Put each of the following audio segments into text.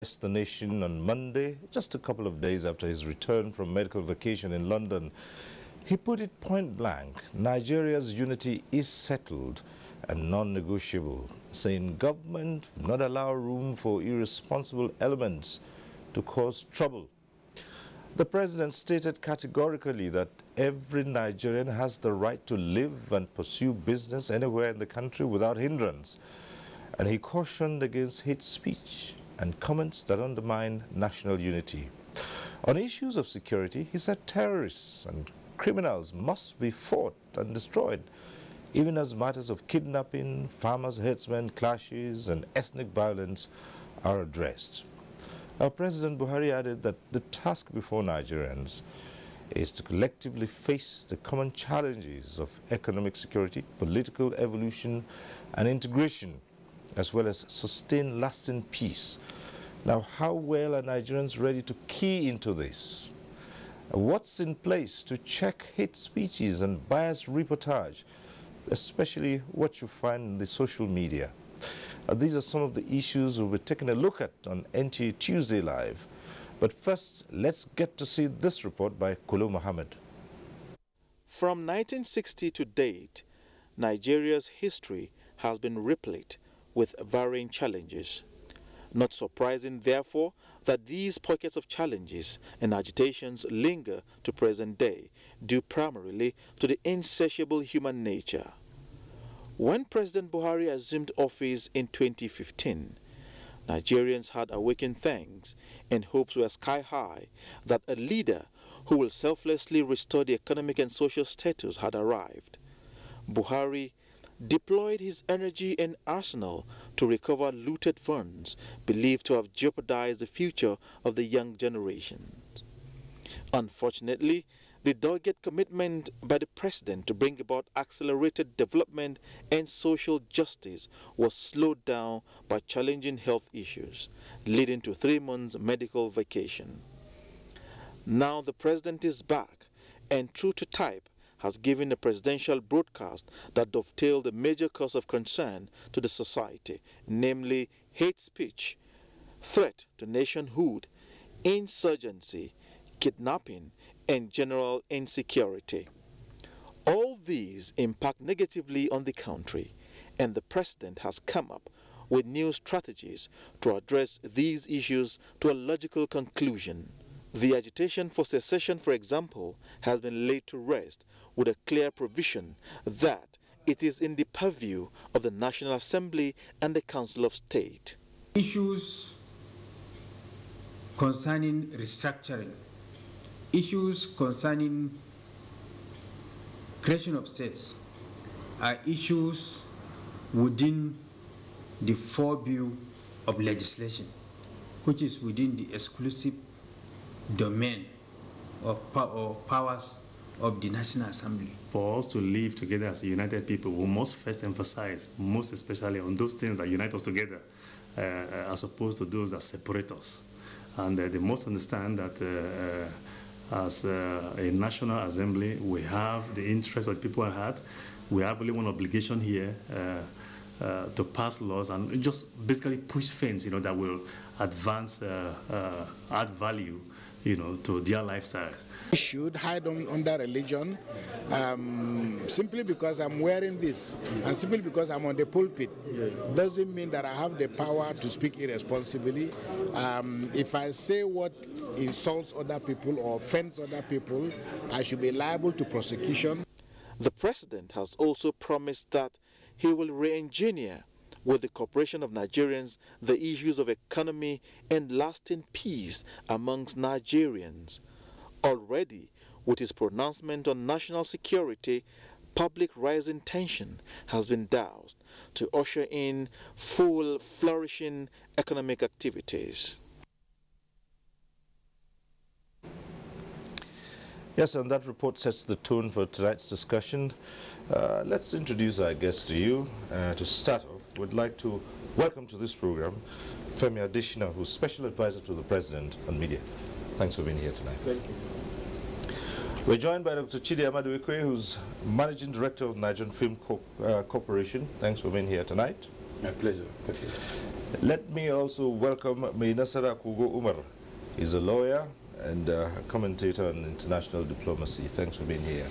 The nation on Monday, just a couple of days after his return from medical vacation in London. He put it point blank: Nigeria's unity is settled and non-negotiable, saying government will not allow room for irresponsible elements to cause trouble. The president stated categorically that every Nigerian has the right to live and pursue business anywhere in the country without hindrance, and he cautioned against hate speech and comments that undermine national unity. On issues of security, he said terrorists and criminals must be fought and destroyed, even as matters of kidnapping, farmers-herdsmen clashes, and ethnic violence are addressed. Now, President Buhari added that the task before Nigerians is to collectively face the common challenges of economic security, political evolution, and integration, as well as sustain lasting peace. Now, how well are Nigerians ready to key into this? What's in place to check hate speeches and biased reportage, especially what you find in the social media? These are some of the issues we'll be taking a look at on NTA Tuesday Live. But first, let's get to see this report by Kolo Mohammed. From 1960 to date, Nigeria's history has been replete with varying challenges. Not surprising, therefore, that these pockets of challenges and agitations linger to present day, due primarily to the insatiable human nature. When President Buhari assumed office in 2015, Nigerians had awakened thanks and hopes were sky high that a leader who will selflessly restore the economic and social status had arrived. Buhari deployed his energy and arsenal to recover looted funds believed to have jeopardized the future of the young generation. Unfortunately, the dogged commitment by the president to bring about accelerated development and social justice was slowed down by challenging health issues, leading to 3 months medical vacation. Now the president is back, and true to type, has given a presidential broadcast that dovetailed a major cause of concern to the society, namely hate speech, threat to nationhood, insurgency, kidnapping, and general insecurity. All these impact negatively on the country, and the president has come up with new strategies to address these issues to a logical conclusion. The agitation for secession, for example, has been laid to rest with a clear provision that it is in the purview of the National Assembly and the Council of State. Issues concerning restructuring, issues concerning creation of states are issues within the purview of legislation, which is within the exclusive domain of powers of the National Assembly. For us to live together as a united people, we must first emphasize, most especially on those things that unite us together, as opposed to those that separate us. And they must understand that as a National Assembly, we have the interests of the people at heart. We have only one obligation here, to pass laws and just basically push things, that will advance, add value, to their lifestyles. We should hide under religion simply because I'm wearing this and simply because I'm on the pulpit doesn't mean that I have the power to speak irresponsibly. If I say what insults other people or offends other people, I should be liable to prosecution. The president has also promised that he will re-engineer with the cooperation of Nigerians the issues of economy and lasting peace amongst Nigerians. Already, with his pronouncement on national security, public rising tension has been doused to usher in full flourishing economic activities. Yes, and that report sets the tone for tonight's discussion. Let's introduce our guest to you. To start off, we'd like to welcome to this program Femi Adesina, who's Special Advisor to the President on Media. Thanks for being here tonight. Thank you. We're joined by Dr. Chidi Amaduekwe, who's Managing Director of Nigerian Film Corporation. Thanks for being here tonight. My pleasure. Thank you. Let me also welcome Mainasara Kugo Umar. He's a lawyer and a commentator on international diplomacy. Thanks for being here.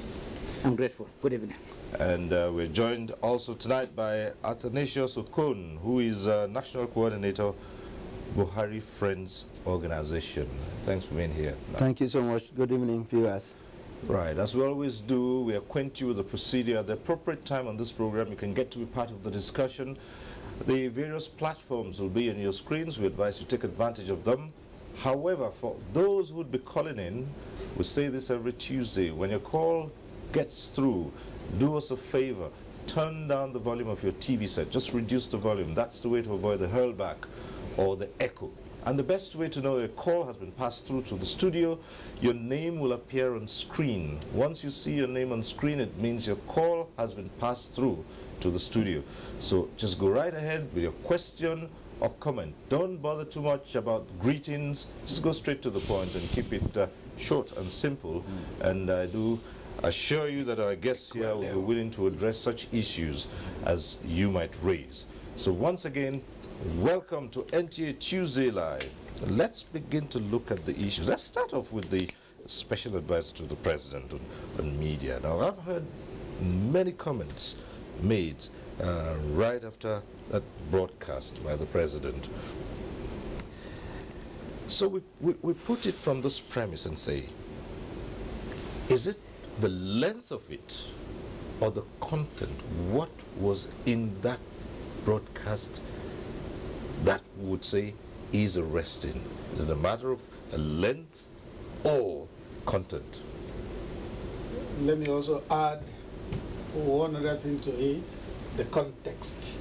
I'm grateful. Good evening. And we're joined also tonight by Athanasius Okon, who is National Coordinator, Buhari Friends Organization. Thanks for being here. Thank you so much. Good evening, viewers. Right, as we always do, we acquaint you with the procedure. At the appropriate time on this program, you can get to be part of the discussion. The various platforms will be on your screens. We advise you take advantage of them. However, for those who would be calling in, we say this every Tuesday, when your call gets through, do us a favor, turn down the volume of your TV set. Just reduce the volume. That's the way to avoid the hurlback or the echo. And the best way to know a call has been passed through to the studio, your name will appear on screen. Once you see your name on screen, it means your call has been passed through to the studio. So just go right ahead with your question or comment. Don't bother too much about greetings. Just go straight to the point and keep it short and simple. And I do assure you that our guests here will be willing to address such issues as you might raise. So once again, welcome to NTA Tuesday Live. Let's begin to look at the issues. Let's start off with the special advisor to the president on media. Now, I've heard many comments made right after that broadcast by the president. So we put it from this premise and say, is it the length of it or the content? What was in that broadcast that would say is arresting? Is it a matter of length or content? Let me also add one other thing to it, the context.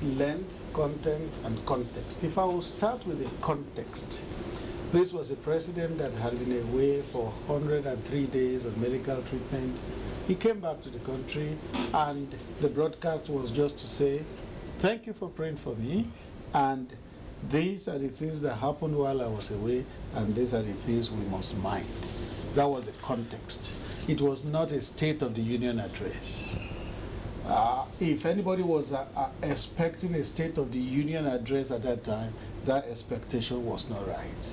Length, content, and context. If I will start with the context, this was a president that had been away for 103 days on medical treatment. He came back to the country, and the broadcast was just to say, thank you for praying for me, and these are the things that happened while I was away, and these are the things we must mind. That was the context. It was not a State of the Union address. If anybody was expecting a State of the Union address at that time, that expectation was not right.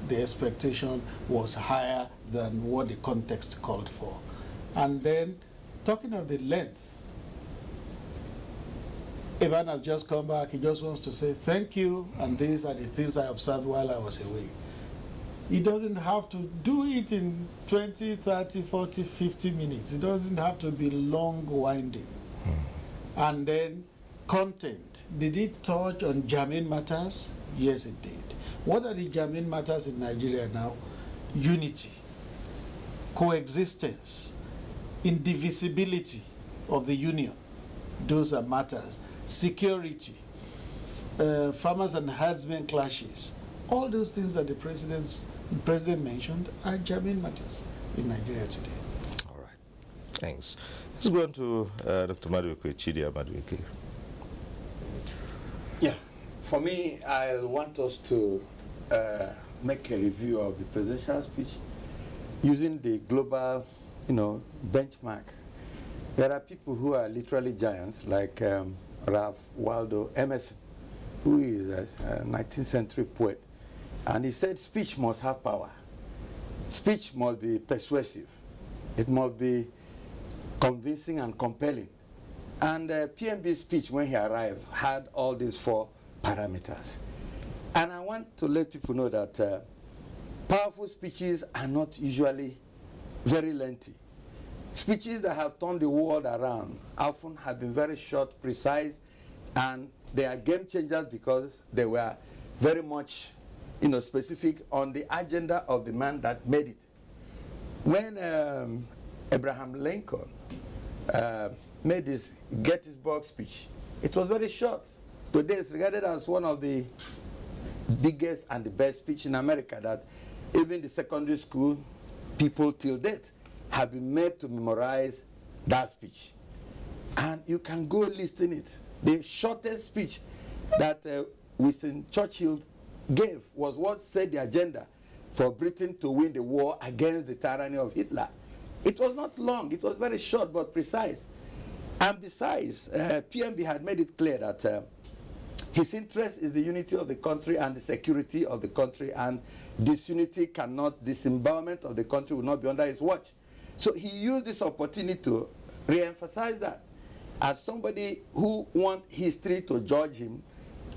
The expectation was higher than what the context called for. And then, talking of the length, Ivan has just come back. He just wants to say thank you, and these are the things I observed while I was away. He doesn't have to do it in 20, 30, 40, 50 minutes. It doesn't have to be long winding. And then content. Did it touch on germane matters? Yes, it did. What are the germane matters in Nigeria now? Unity, coexistence, indivisibility of the union. Those are matters. Security, farmers and herdsmen clashes. All those things that the president mentioned are germane matters in Nigeria today. All right. Thanks. Let's go on to Dr. Madueke, Chidia Madueke. Yeah. For me, I want us to make a review of the presidential speech using the global, benchmark. There are people who are literally giants, like Ralph Waldo Emerson, who is a 19th century poet. And he said speech must have power. Speech must be persuasive. It must be convincing and compelling. And PMB's speech, when he arrived, had all these 4 parameters. And I want to let people know that powerful speeches are not usually very lengthy. Speeches that have turned the world around often have been very short, precise, and they are game changers because they were very much specific on the agenda of the man that made it. When Abraham Lincoln made his Gettysburg speech, it was very short. Today it's regarded as one of the biggest and the best speech in America that even the secondary school people till date have been made to memorize that speech. And you can go listen it. The shortest speech that Winston Churchill gave was what set the agenda for Britain to win the war against the tyranny of Hitler. It was not long. It was very short but precise. And besides, PMB had made it clear that His interest is the unity of the country and the security of the country, and disunity cannot, disembowelment of the country will not be under his watch. So he used this opportunity to re-emphasize that. As somebody who wants history to judge him,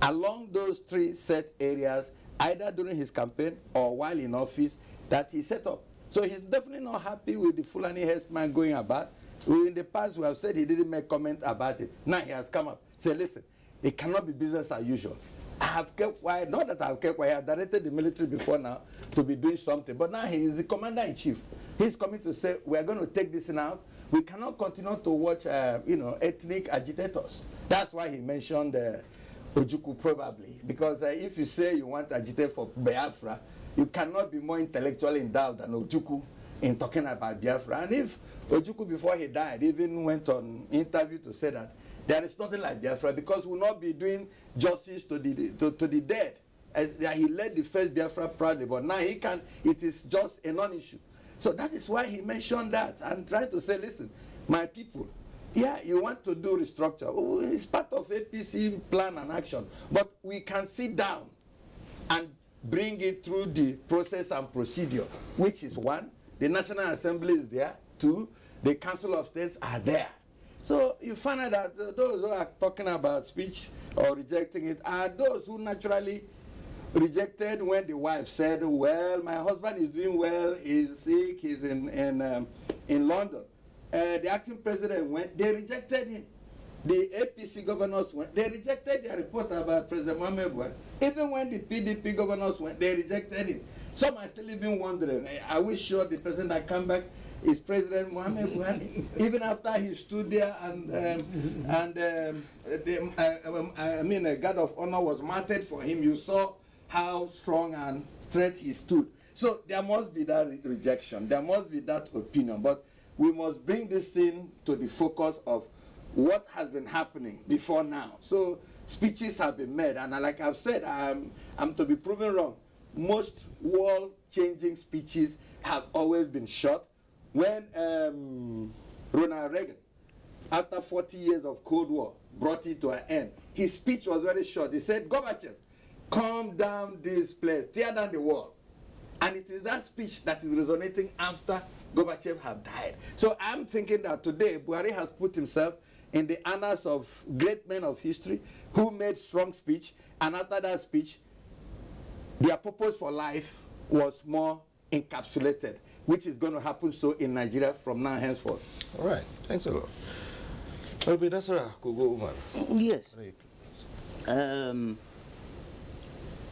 along those three set areas, either during his campaign or while in office, that he set up. So he's definitely not happy with the Fulani herdsman going about. In the past, we have said he didn't make comment about it. Now he has come up. Say, listen, it cannot be business as usual. I have kept quiet. Not that I have kept quiet. I have directed the military before now to be doing something. But now he is the commander-in-chief. He's coming to say, we are going to take this out. We cannot continue to watch, ethnic agitators. That's why he mentioned Ojukwu probably. Because if you say you want to agitate for Biafra, you cannot be more intellectually endowed than Ojukwu in talking about Biafra. And if Ojukwu, before he died, even went on interview to say that there is nothing like Biafra, because we will not be doing justice to the dead. He led the first Biafra proudly, but now he can, it is just a non-issue. So that is why he mentioned that and tried to say, listen, my people, yeah, you want to do restructure. Oh, it's part of APC plan and action. But we can sit down and bring it through the process and procedure, which is one, the National Assembly is there, two, the Council of States are there. So you find out that those who are talking about speech or rejecting it are those who naturally rejected when the wife said, well, my husband is doing well, he's sick, he's in London. The acting president went, they rejected him. The APC governors went, they rejected their report about President Mohamed Buhari. Even when the PDP governors went, they rejected him. Some are still even wondering, are we sure the person that come back is President Mohamed Buhari? Even after he stood there and a guard of honor was mounted for him, you saw how strong and straight he stood. So there must be that rejection, there must be that opinion, but we must bring this thing to the focus of what has been happening before now. So speeches have been made, and like I've said, I'm to be proven wrong. Most world-changing speeches have always been short. When Ronald Reagan, after 40 years of Cold War, brought it to an end, his speech was very short. He said, Gorbachev, calm down this place, tear down the wall. And it is that speech that is resonating after Gorbachev had died. So I'm thinking that today, Buhari has put himself in the annals of great men of history who made strong speech, and after that speech, their purpose for life was more encapsulated, which is going to happen so in Nigeria from now henceforth. All right, thanks a lot. Yes.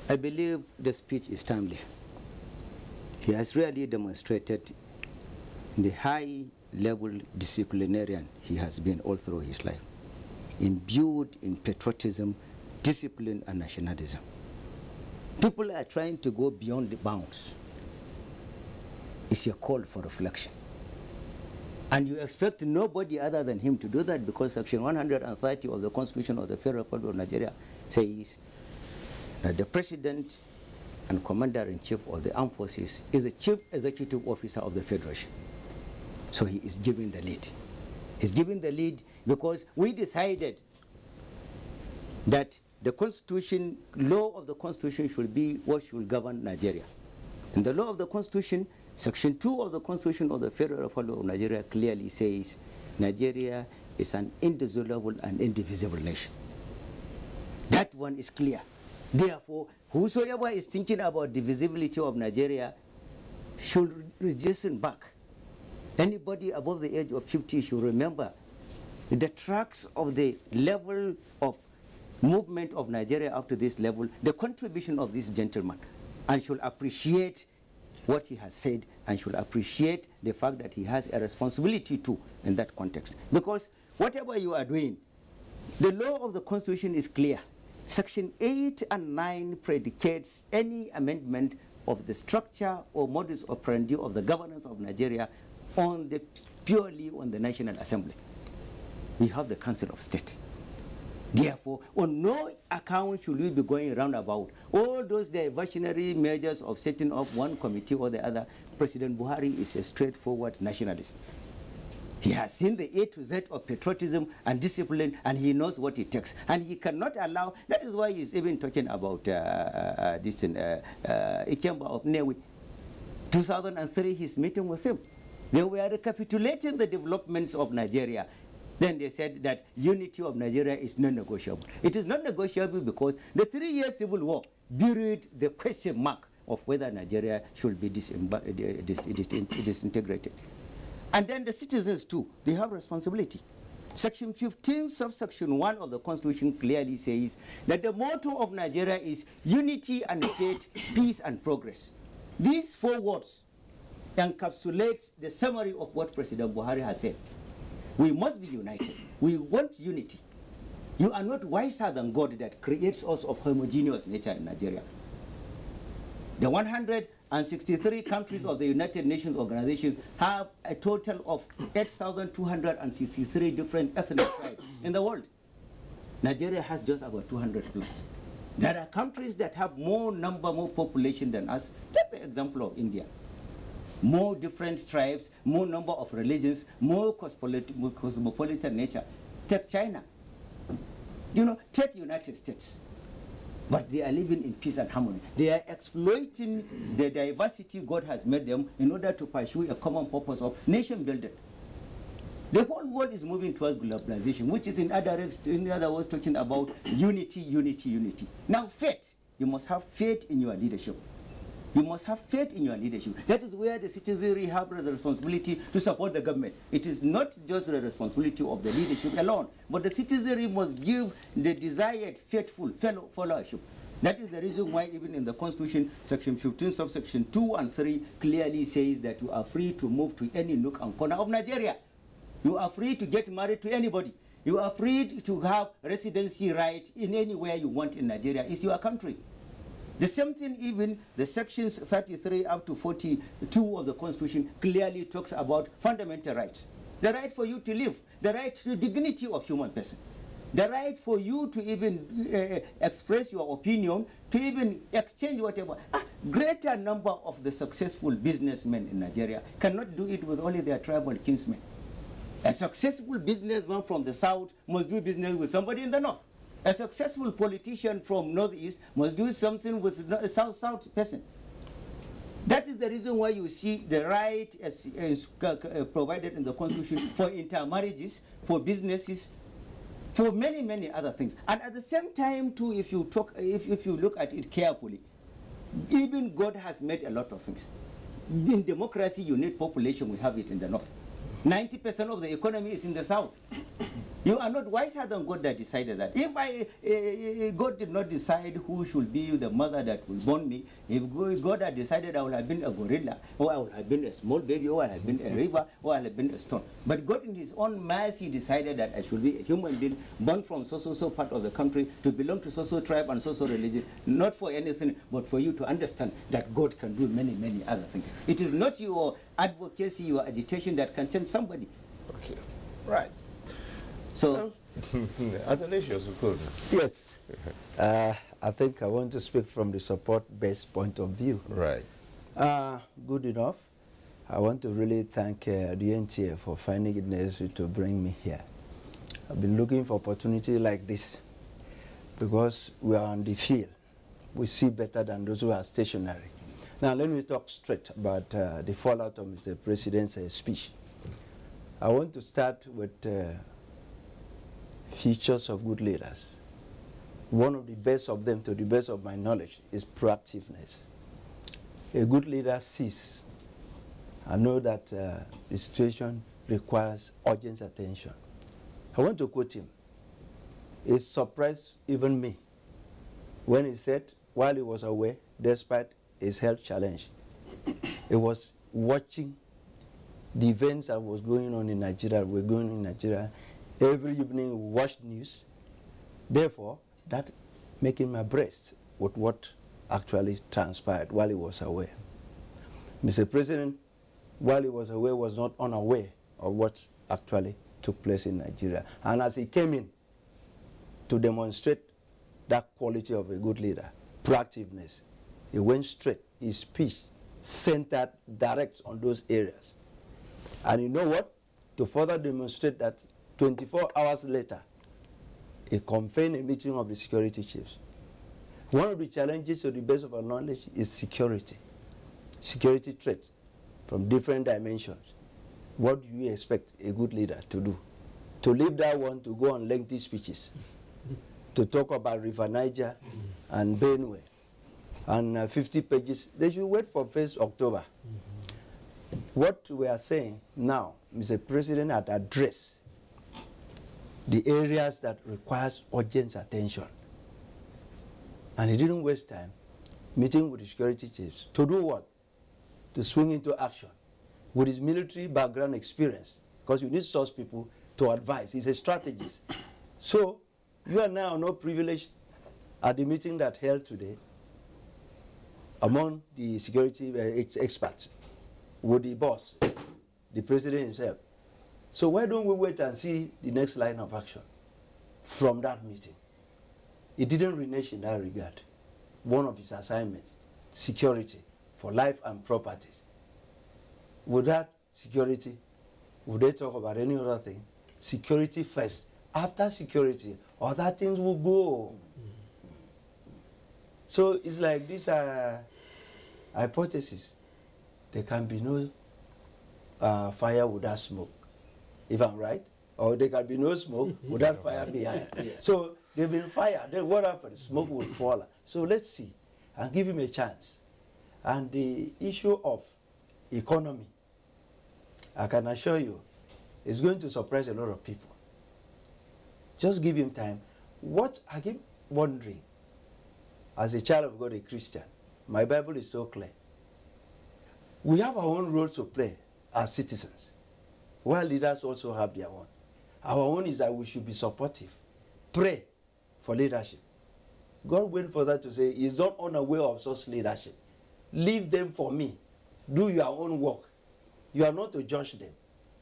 I believe the speech is timely. He has really demonstrated the high-level disciplinarian he has been all through his life, imbued in patriotism, discipline, and nationalism. People are trying to go beyond the bounds. It's a call for reflection. And you expect nobody other than him to do that, because Section 130 of the Constitution of the Federal Republic of Nigeria says that the President and Commander-in-Chief of the Armed Forces is the Chief Executive Officer of the Federation. So he is giving the lead. He's giving the lead because we decided that the Constitution, law of the Constitution should be what should govern Nigeria. And the law of the Constitution, Section 2 of the Constitution of the Federal Republic of Nigeria clearly says Nigeria is an indissoluble and indivisible nation. That one is clear. Therefore, whosoever is thinking about the divisibility of Nigeria should listen back. Anybody above the age of 50 should remember the tracks of the level of movement of Nigeria up to this level, the contribution of this gentleman, and should appreciate what he has said, and should appreciate the fact that he has a responsibility too in that context. Because whatever you are doing, the law of the Constitution is clear. Section 8 and 9 predicates any amendment of the structure or modus operandi of the governance of Nigeria on the purely on the National Assembly. We have the Council of State. Therefore, on no account should we be going round about all those diversionary measures of setting up one committee or the other. President Buhari is a straightforward nationalist. He has seen the A to Z of patriotism and discipline, and he knows what it takes. And he cannot allow, that is why he's even talking about this Ikemba of Newi. 2003, his meeting with him. They were recapitulating the developments of Nigeria. Then they said that unity of Nigeria is non-negotiable. It is non-negotiable because the 3-year civil war buried the question mark of whether Nigeria should be disintegrated. And then the citizens too, they have responsibility. Section 15, subsection 1 of the Constitution clearly says that the motto of Nigeria is unity and faith, peace and progress. These 4 words encapsulate the summary of what President Buhari has said. We must be united. We want unity. You are not wiser than God that creates us of homogeneous nature in Nigeria. The 163 countries of the United Nations Organization have a total of 8,263 different ethnic tribes in the world. Nigeria has just about 200 plus. There are countries that have more population than us. Take the example of India. More different tribes, more number of religions, more cosmopolitan nature. Take China. You know, take United States. But they are living in peace and harmony. They are exploiting the diversity God has made them in order to pursue a common purpose of nation building. The whole world is moving towards globalization, which is in other words talking about unity, unity, unity. Now faith, you must have faith in your leadership. You must have faith in your leadership. That is where the citizenry have the responsibility to support the government. It is not just the responsibility of the leadership alone, but the citizenry must give the desired faithful followership. That is the reason why even in the Constitution, Section 15, subsection 2 and 3 clearly says that you are free to move to any nook and corner of Nigeria. You are free to get married to anybody. You are free to have residency right in anywhere you want in Nigeria. It's your country. The same thing, even the sections 33 up to 42 of the Constitution clearly talks about fundamental rights. The right for you to live, the right to dignity of human person, the right for you to even express your opinion, to even exchange whatever. Greater number of the successful businessmen in Nigeria cannot do it with only their tribal kinsmen. A successful businessman from the south must do business with somebody in the north. A successful politician from northeast must do something with a south person. That is the reason why you see the right is provided in the Constitution for intermarriages, for businesses, for many, many other things. And at the same time too, if you look at it carefully, even God has made a lot of things. In democracy, you need population, we have it in the north. 90% of the economy is in the south. You are not wiser than God that decided that. If God did not decide who should be the mother that will born me, if God had decided I would have been a gorilla, or I would have been a small baby, or I would have been a river, or I would have been a stone. But God in his own mercy decided that I should be a human being born from so part of the country to belong to so tribe and so religion, not for anything, but for you to understand that God can do many, many other things. It is not your advocacy, your agitation that can change somebody. Okay, right. So, Athanasius, good. Yes, I think I want to speak from the support-based point of view. Right. Good enough. I want to really thank the NTA for finding it necessary to bring me here. I've been looking for opportunity like this because we are on the field. We see better than those who are stationary. Now, let me talk straight about the fallout of Mr. President's speech. I want to start with features of good leaders. One of the best of them, to the best of my knowledge, is proactiveness. A good leader sees and knows that the situation requires urgent attention. I want to quote him. It surprised even me when he said, while he was away, despite his health challenge, he was watching the events that was going on in Nigeria, were going on in Nigeria. Every evening we watched news. Therefore, that making my breast with what actually transpired while he was away. Mr. President, while he was away, was not unaware of what actually took place in Nigeria. And as he came in to demonstrate that quality of a good leader, proactiveness, he went straight. His speech centered direct on those areas. And you know what? to further demonstrate that 24 hours later, he convened a meeting of the security chiefs. One of the challenges, to the best of our knowledge, is security threat from different dimensions. What do you expect a good leader to do? To leave that one to go on lengthy speeches, to talk about River Niger and Benue, and 50 pages. They should wait for 1st October. What we are saying now, Mr. President had addressed the areas that requires urgent attention. And he didn't waste time meeting with the security chiefs. To do what? To swing into action with his military background experience, because you need such people to advise. He's a strategist. So you are now not privileged at the meeting that held today among the security experts with the boss, the president himself. So why don't we wait and see the next line of action from that meeting? He didn't renege in that regard. One of his assignments, security for life and properties. With that security, would they talk about any other thing? Security first. After security, other things will go. So it's like these are hypotheses. There can be no fire without smoke, if I'm right. Or there can be no smoke without fire behind. So there'll be fire. Then what happens? Smoke will fall. So let's see and give him a chance. And the issue of economy, I can assure you, is going to surprise a lot of people. Just give him time. What I keep wondering, as a child of God, a Christian, my Bible is so clear. We have our own role to play as citizens, while leaders also have their own. Our own is that we should be supportive. Pray for leadership. God went further to say, He is not unaware of such leadership. Leave them for me. Do your own work. You are not to judge them,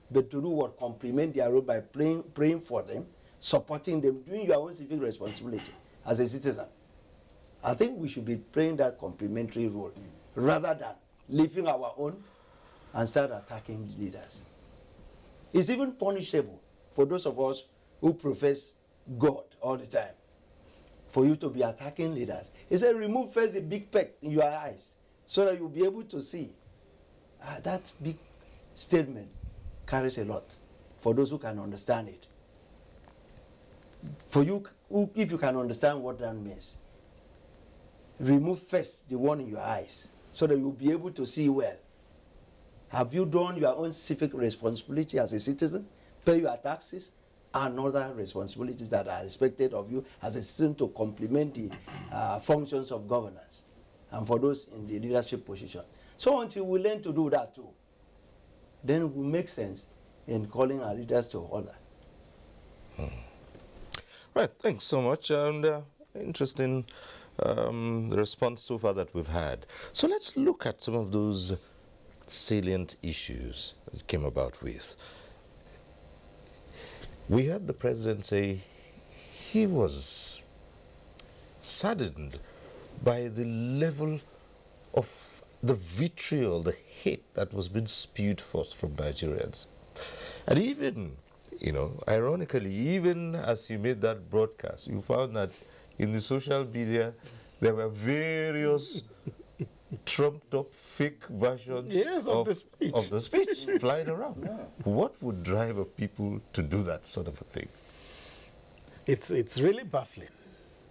but to do what? Complement their role by praying for them, supporting them, doing your own civic responsibility as a citizen. I think we should be playing that complementary role rather than leaving our own and start attacking leaders. It's even punishable for those of us who profess God all the time, for you to be attacking leaders. He said, remove first the big peck in your eyes so that you'll be able to see. That big statement carries a lot for those who can understand it. For you, if you can understand what that means, remove first the one in your eyes so that you'll be able to see well. Have you done your own civic responsibility as a citizen? Pay your taxes and other responsibilities that are expected of you as a citizen to complement the functions of governance and for those in the leadership position. So until we learn to do that too, then it will make sense in calling our leaders to order. Right, thanks so much. And interesting the response so far that we've had. So let's look at some of those salient issues that came about with. We heard the president say he was saddened by the level of the vitriol, the hate that was being spewed forth from Nigerians. And even, you know, ironically, even as he made that broadcast, you found that in the social media, there were various trumped up fake versions of the speech flying around. Yeah. What would drive people to do that sort of a thing? It's really baffling.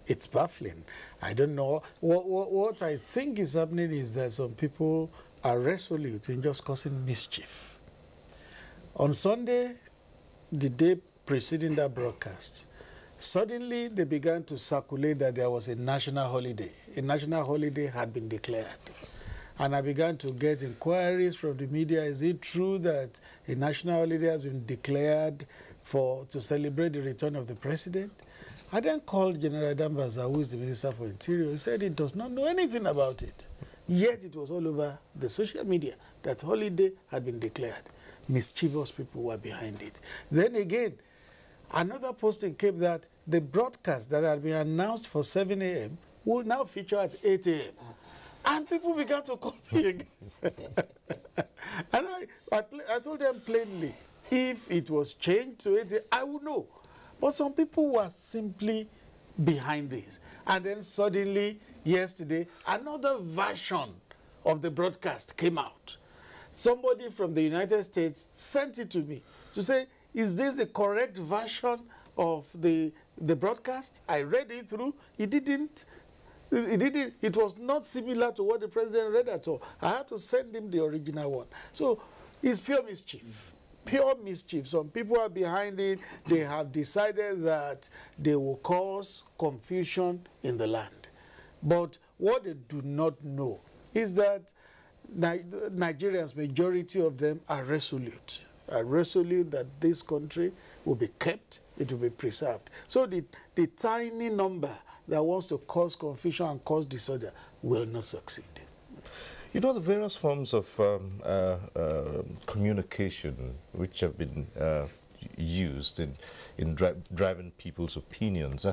It's baffling. I don't know. What I think is happening is that some people are resolute in just causing mischief. On Sunday, the day preceding that broadcast, suddenly they began to circulate that there was a national holiday. A national holiday had been declared. And I began to get inquiries from the media. Is it true that a national holiday has been declared to celebrate the return of the president? I then called General Dambaza, who is the Minister for Interior. He said he does not know anything about it. Yet it was all over the social media that holiday had been declared. Mischievous people were behind it. Then again, another posting came that the broadcast that had been announced for 7 a.m. will now feature at 8 a.m. And people began to call me again. And I told them plainly If it was changed to 80, I would know. But some people were simply behind this. And then suddenly, yesterday, another version of the broadcast came out. Somebody from the United States sent it to me to say, is this the correct version of the broadcast? I read it through. It was not similar to what the president read at all. I had to send him the original one. So it's pure mischief. Pure mischief. Some people are behind it. They have decided that they will cause confusion in the land. But what they do not know is that Nigerians, majority of them are resolute that this country will be kept, it will be preserved. So the tiny number that wants to cause confusion and cause disorder will not succeed. You know, the various forms of communication which have been used in driving people's opinions.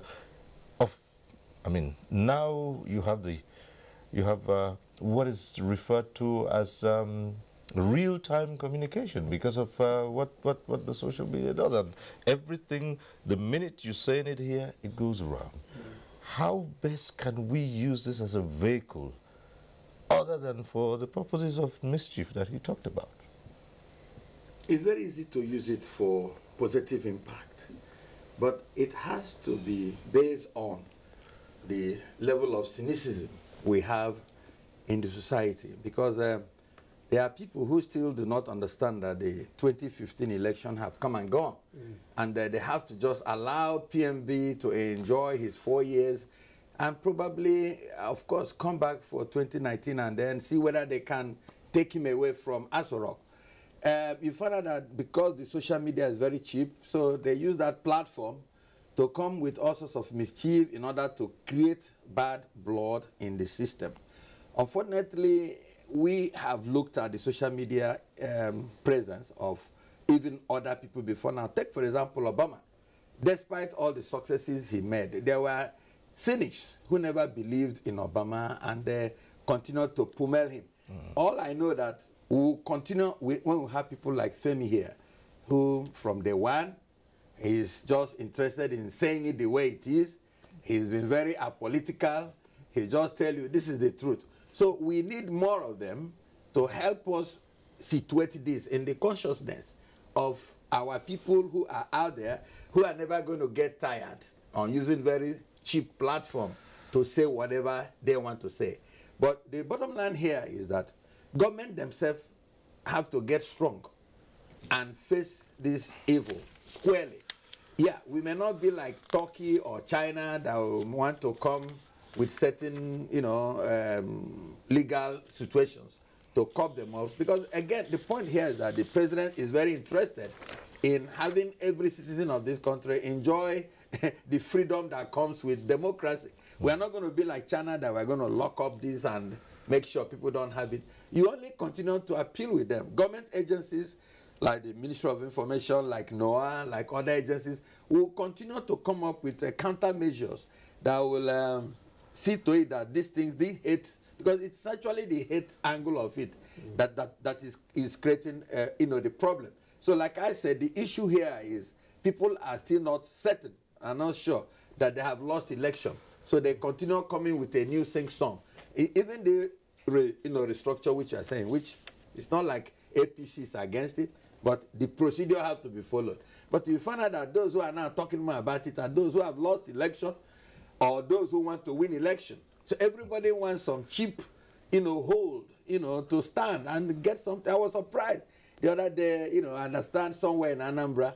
Now you have what is referred to as real-time communication because of what the social media does, and everything, the minute you're saying it here, it goes around. How best can we use this as a vehicle other than for the purposes of mischief that he talked about? It's very easy to use it for positive impact, but it has to be based on the level of cynicism we have in the society, because there are people who still do not understand that the 2015 election have come and gone, and that they have to just allow PMB to enjoy his 4 years and probably, of course, come back for 2019 and then see whether they can take him away from Aso Rock. You find out that because the social media is very cheap, so they use that platform to come with all sorts of mischief in order to create bad blood in the system. Unfortunately, we have looked at the social media presence of even other people before now. Take, for example, Obama. Despite all the successes he made, there were cynics who never believed in Obama, and they continued to pummel him. All I know that we'll continue when we have people like Femi here, who from day one, he's just interested in saying it the way it is. He's been very apolitical. He'll just tell you this is the truth. So we need more of them to help us situate this in the consciousness of our people who are out there, who are never going to get tired on using very cheap platform to say whatever they want to say. But the bottom line here is that government themselves have to get strong and face this evil squarely. Yeah, we may not be like Turkey or China that want to come with certain, legal situations to curb them off. Because again, the point here is that the president is very interested in having every citizen of this country enjoy the freedom that comes with democracy. We are not going to be like China that we're going to lock up this and make sure people don't have it. You only continue to appeal with them. Government agencies like the Ministry of Information, like NOAA, like other agencies, will continue to come up with countermeasures that will see to it that these things, the hate, because it's actually the hate angle of it that is creating the problem. So like I said, the issue here is people are still not certain, are not sure that they have lost election. So they continue coming with a new sing-song. Even the restructure which you are saying, which it's not like APC is against it, but the procedure has to be followed. But you find out that those who are now talking more about it are those who have lost election or those who want to win election. So everybody wants some cheap, hold, to stand and get something. I was surprised the other day, I understand somewhere in Anambra,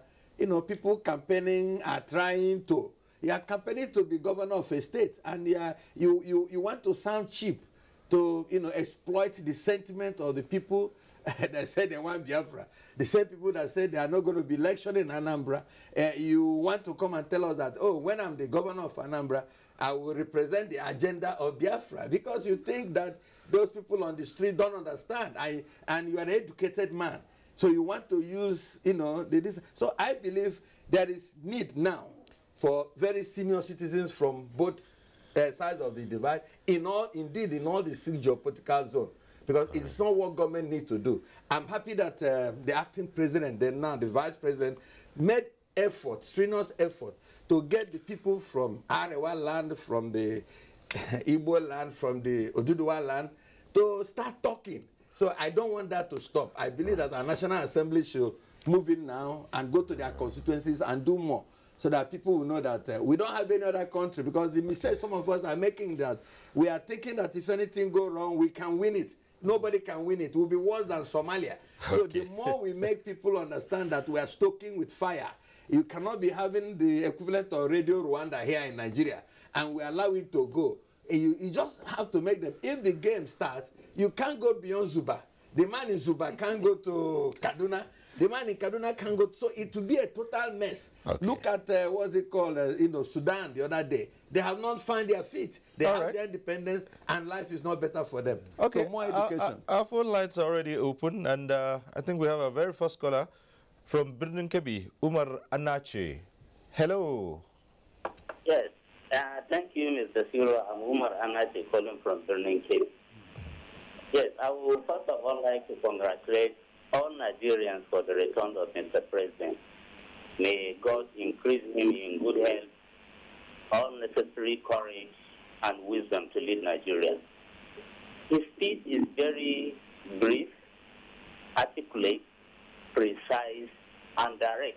people campaigning are trying to. You are campaigning to be governor of a state, and you want to sound cheap to exploit the sentiment of the people that said they want Biafra. The same people that said they are not going to be elected in Anambra. You want to come and tell us that, oh, when I'm the governor of Anambra, I will represent the agenda of Biafra, because you think that those people on the street don't understand, and you are an educated man. So you want to use, this. So I believe there is need now for very senior citizens from both sides of the divide, indeed in all the 6 geopolitical zones, because it's not what government needs to do. I'm happy that the acting president, then now the vice president, made effort, strenuous effort, to get the people from Arewa land, from the Igbo land, from the Oduduwa land, to start talking. So I don't want that to stop. I believe that our National Assembly should move in now and go to their constituencies and do more, so that people will know that we don't have any other country, because the mistake some of us are making, that we are thinking that if anything go wrong, we can win it. Nobody can win it. It will be worse than Somalia. Okay. So the more we make people understand that we are stoking with fire, you cannot be having the equivalent of Radio Rwanda here in Nigeria, and we allow it to go. You just have to make them. If the game starts, you can't go beyond Zuba. The man in Zuba can't go to Kaduna. The man in Kaduna can't go. So it will be a total mess. Okay. Look at what's it called? Sudan the other day. They have not found their feet. They have their independence, and life is not better for them. Okay. So more education. Our phone lines are already open, and I think we have our very first caller from Birnin Kebi, Umar Anache. Hello. Yes. Thank you, Mr. Siro. I'm Umar Anache calling from Birnin Kebi. Yes, I would first of all like to congratulate all Nigerians for the return of Mr. President. May God increase him in good health, all necessary courage and wisdom to lead Nigeria. His speech is very brief, articulate, precise, and direct,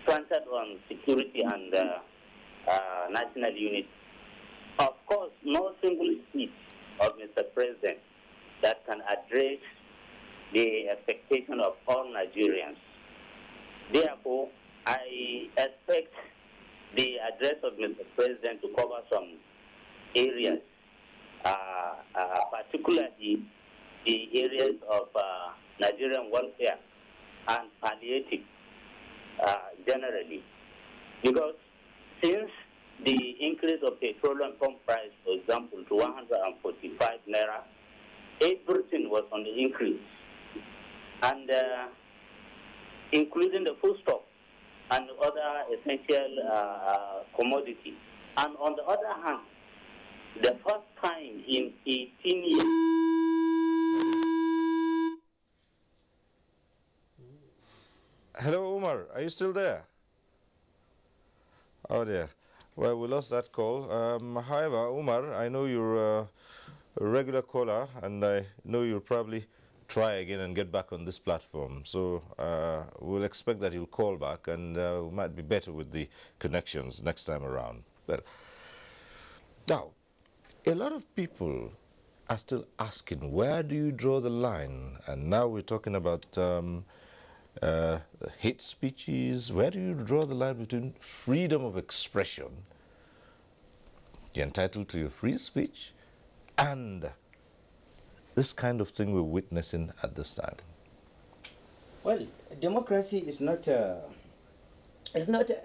centered on security and national unity. Of course, no single speech of Mr. President that can address the expectation of all Nigerians. Therefore, I expect the address of Mr. President to cover some areas, particularly the areas of Nigerian welfare and palliative generally. Because since the increase of petroleum pump price, for example, to 145 naira, everything was on the increase. And including the foodstuff and other essential commodities. And on the other hand, the first time in 18 years. Hello, Umar. Are you still there? Oh, dear. Well, we lost that call. However, Umar, I know you're a regular caller, and I know you'll probably try again and get back on this platform. So we'll expect that you'll call back, and we might be better with the connections next time around. Well, now, a lot of people are still asking, where do you draw the line? And now we're talking about hate speeches. Where do you draw the line between freedom of expression, you're entitled to your free speech, and this kind of thing we're witnessing at this time? Well, democracy is not a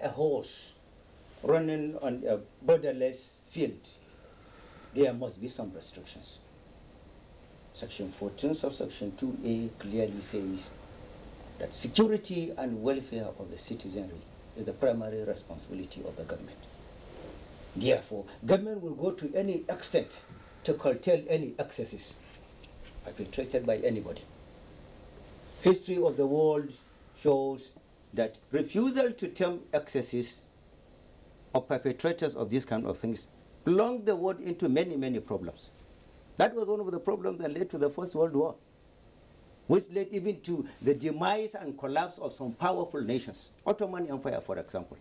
horse running on a borderless field. There must be some restrictions. Section 14 subsection 2A clearly says that security and welfare of the citizenry is the primary responsibility of the government. Therefore, government will go to any extent to curtail any excesses perpetrated by anybody. History of the world shows that refusal to term excesses of perpetrators of these kind of things plunged the world into many, many problems. That was one of the problems that led to the First World War, which led even to the demise and collapse of some powerful nations. Ottoman Empire, for example,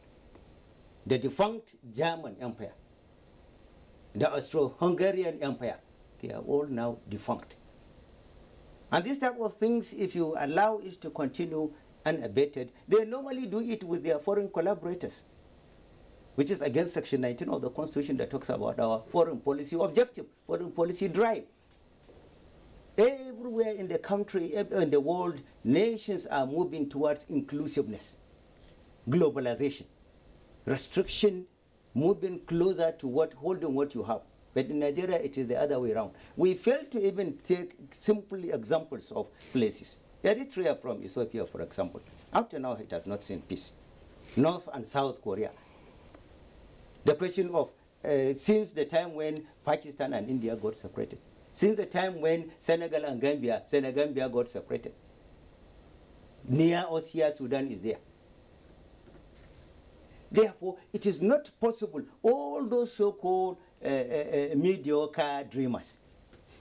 the defunct German Empire, the Austro-Hungarian Empire, they are all now defunct. And these type of things, if you allow it to continue unabated, they normally do it with their foreign collaborators, which is against Section 19 of the Constitution that talks about our foreign policy objective, foreign policy drive. Everywhere in the country, in the world, nations are moving towards inclusiveness, globalization, restriction, moving closer to holding what you have. But in Nigeria, it is the other way around. We fail to even take simple examples of places. Eritrea from Ethiopia, for example, up to now it has not seen peace. North and South Korea. The question of, since the time when Pakistan and India got separated, since the time when Senegal and Gambia got separated. Near us here, Sudan is there. Therefore, it is not possible, all those so-called mediocre dreamers,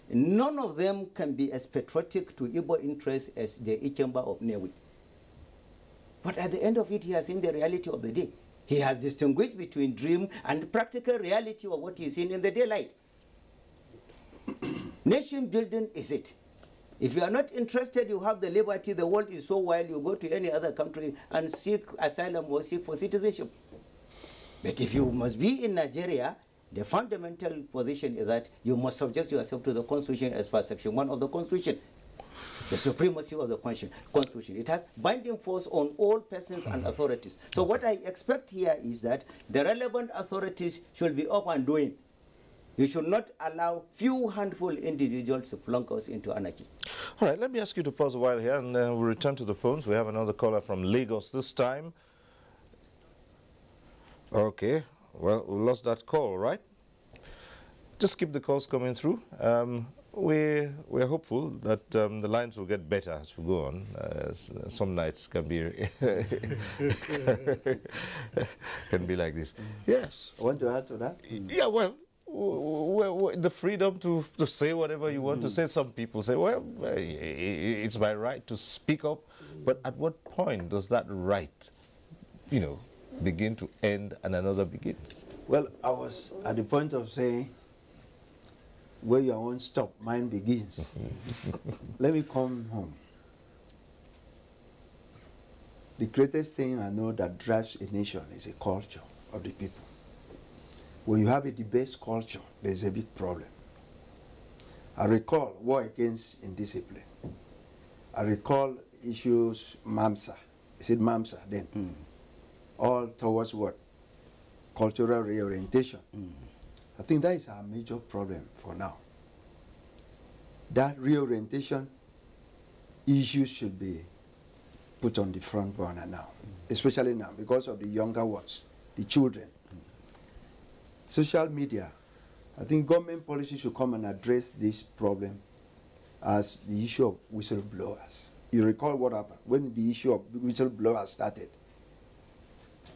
none of them can be as patriotic to Igbo interests as the Ikemba of Newi. But at the end of it, he has seen the reality of the day. He has distinguished between dream and the practical reality of what he's seen in the daylight. Nation building is it. If you are not interested, you have the liberty, the world is so wild, you go to any other country and seek asylum or seek for citizenship. But if you must be in Nigeria, the fundamental position is that you must subject yourself to the Constitution as per Section 1 of the Constitution. The supremacy of the Constitution. It has binding force on all persons and authorities. So what I expect here is that the relevant authorities should be up and doing. You should not allow few handful individuals to plunk us into anarchy. All right, let me ask you to pause a while here, and we'll return to the phones. We have another caller from Lagos this time. Okay, well, we lost that call, right? Just keep the calls coming through. We're hopeful that the lines will get better as we go on. Some nights can be can be like this. Yes. I want to add to that. Yeah, well, the freedom to say whatever you want to say. Some people say, well, it's my right to speak up. But at what point does that right, begin to end and another begins? Well, I was at the point of saying, where your own stop, mine begins. Let me come home. The greatest thing I know that drives a nation is a culture of the people. When you have a debased culture, there's a big problem. I recall war against indiscipline. I recall issues MAMSA. Is it MAMSA then? All towards what? Cultural reorientation. I think that is our major problem for now. That reorientation issue should be put on the front burner now, especially now because of the younger ones, the children. Social media, I think government policy should come and address this problem as the issue of whistleblowers. You recall what happened when the issue of whistleblowers started.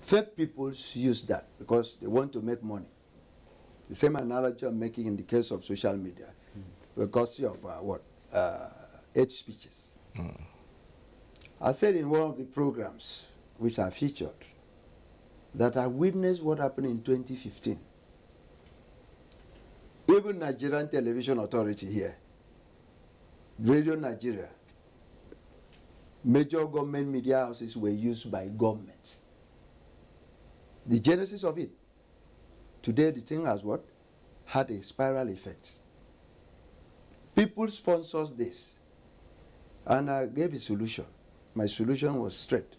Fake people use that because they want to make money. The same analogy I'm making in the case of social media, because of hate speeches. I said in one of the programs which I featured that I witnessed what happened in 2015. Even Nigerian Television Authority here, Radio Nigeria, major government media houses were used by governments. The genesis of it. Today, the thing has what? Had a spiral effect. People sponsors this. And I gave a solution. My solution was straight.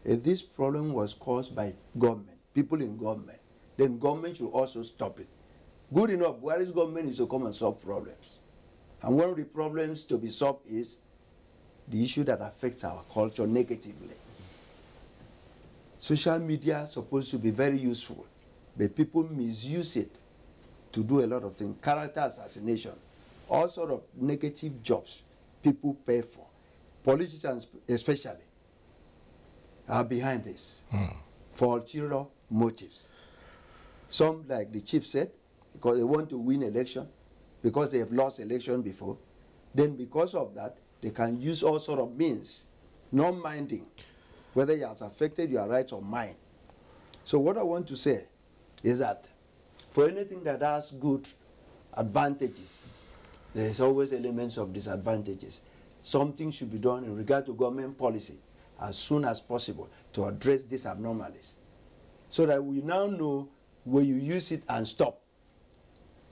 If this problem was caused by government, people in government, then government should also stop it. Good enough, Buhari's government is to come and solve problems. And one of the problems to be solved is the issue that affects our culture negatively. Social media is supposed to be very useful. But people misuse it to do a lot of things. Character assassination, all sort of negative jobs people pay for. Politicians especially are behind this for ulterior motives. Some, like the chief said, because they want to win election, because they have lost election before, then because of that, they can use all sort of means, not minding whether it has affected your rights or mine. So what I want to say is that for anything that has good advantages, there is always elements of disadvantages. Something should be done in regard to government policy as soon as possible to address these abnormalities, so that we now know where you use it and stop.